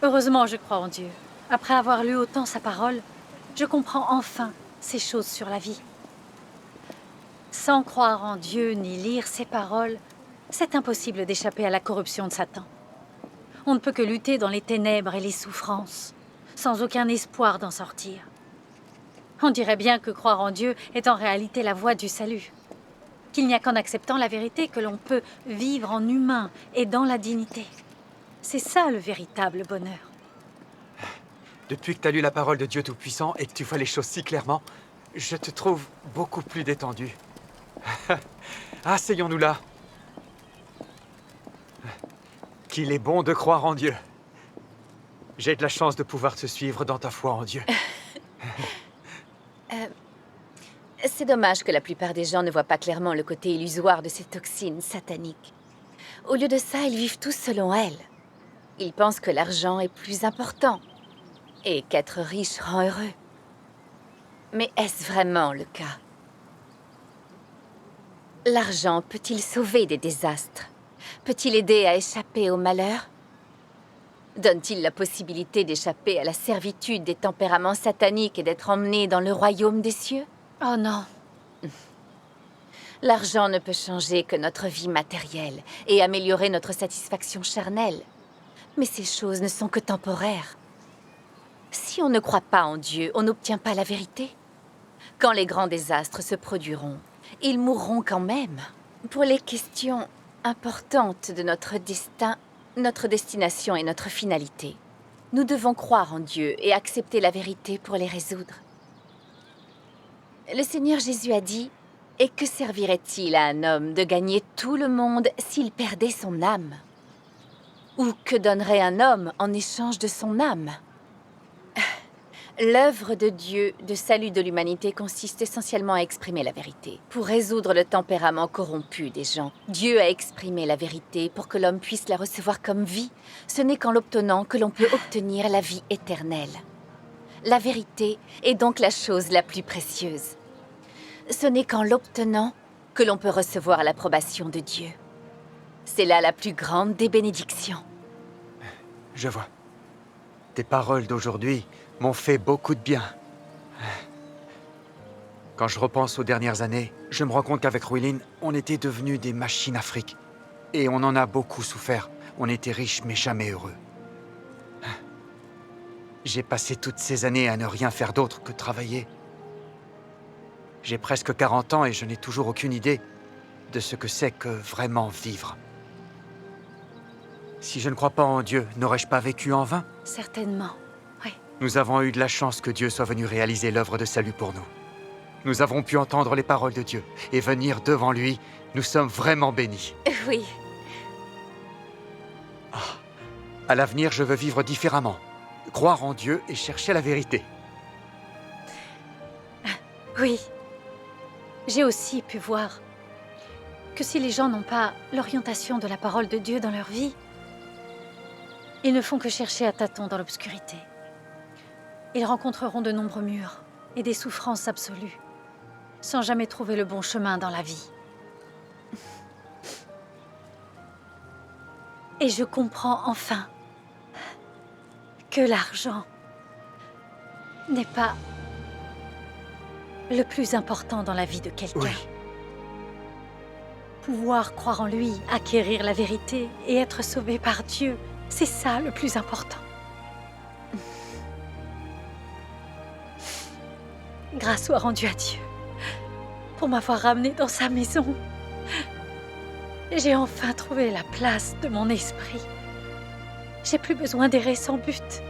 Speaker 3: Heureusement, je crois en Dieu. Après avoir lu autant sa parole, je comprends enfin ces choses sur la vie. Sans croire en Dieu ni lire ses paroles, c'est impossible d'échapper à la corruption de Satan. On ne peut que lutter dans les ténèbres et les souffrances, sans aucun espoir d'en sortir. On dirait bien que croire en Dieu est en réalité la voie du salut. Qu'il n'y a qu'en acceptant la vérité que l'on peut vivre en humain et dans la dignité. C'est ça le véritable bonheur.
Speaker 2: Depuis que tu as lu la parole de Dieu Tout-Puissant et que tu vois les choses si clairement, je te trouve beaucoup plus détendu. Asseyons-nous là. Qu'il est bon de croire en Dieu. J'ai de la chance de pouvoir te suivre dans ta foi en Dieu.
Speaker 13: C'est dommage que la plupart des gens ne voient pas clairement le côté illusoire de ces toxines sataniques. Au lieu de ça, ils vivent tous selon elles. Ils pensent que l'argent est plus important et qu'être riche rend heureux. Mais est-ce vraiment le cas? L'argent peut-il sauver des désastres? Peut-il aider à échapper au malheur? Donne-t-il la possibilité d'échapper à la servitude des tempéraments sataniques et d'être emmené dans le royaume des cieux?
Speaker 3: Oh non.
Speaker 13: L'argent ne peut changer que notre vie matérielle et améliorer notre satisfaction charnelle. Mais ces choses ne sont que temporaires. Si on ne croit pas en Dieu, on n'obtient pas la vérité. Quand les grands désastres se produiront, ils mourront quand même. Pour les questions importantes de notre destin, notre destination et notre finalité, nous devons croire en Dieu et accepter la vérité pour les résoudre. Le Seigneur Jésus a dit « Et que servirait-il à un homme de gagner tout le monde s'il perdait son âme? Ou que donnerait un homme en échange de son âme ?» L'œuvre de Dieu de salut de l'humanité consiste essentiellement à exprimer la vérité. Pour résoudre le tempérament corrompu des gens, Dieu a exprimé la vérité pour que l'homme puisse la recevoir comme vie. Ce n'est qu'en l'obtenant que l'on peut obtenir la vie éternelle. La vérité est donc la chose la plus précieuse. Ce n'est qu'en l'obtenant que l'on peut recevoir l'approbation de Dieu. C'est là la plus grande des bénédictions.
Speaker 2: Je vois. Tes paroles d'aujourd'hui m'ont fait beaucoup de bien. Quand je repense aux dernières années, je me rends compte qu'avec Ruilin, on était devenus des machines à fric. Et on en a beaucoup souffert. On était riches mais jamais heureux. J'ai passé toutes ces années à ne rien faire d'autre que travailler. J'ai presque 40 ans et je n'ai toujours aucune idée de ce que c'est que vraiment vivre. Si je ne crois pas en Dieu, n'aurais-je pas vécu en vain?
Speaker 3: Certainement, oui.
Speaker 2: Nous avons eu de la chance que Dieu soit venu réaliser l'œuvre de salut pour nous. Nous avons pu entendre les paroles de Dieu et venir devant lui. Nous sommes vraiment bénis.
Speaker 13: Oui.
Speaker 2: À l'avenir, je veux vivre différemment. Croire en Dieu et chercher la vérité.
Speaker 3: Oui. J'ai aussi pu voir que si les gens n'ont pas l'orientation de la parole de Dieu dans leur vie, ils ne font que chercher à tâtons dans l'obscurité. Ils rencontreront de nombreux murs et des souffrances absolues, sans jamais trouver le bon chemin dans la vie. Et je comprends enfin que l'argent n'est pas le plus important dans la vie de quelqu'un.
Speaker 2: Oui.
Speaker 3: Pouvoir croire en lui, acquérir la vérité et être sauvé par Dieu, c'est ça le plus important. Grâce soit rendue à Dieu pour m'avoir ramené dans sa maison. J'ai enfin trouvé la place de mon esprit. J'ai plus besoin d'errer sans but.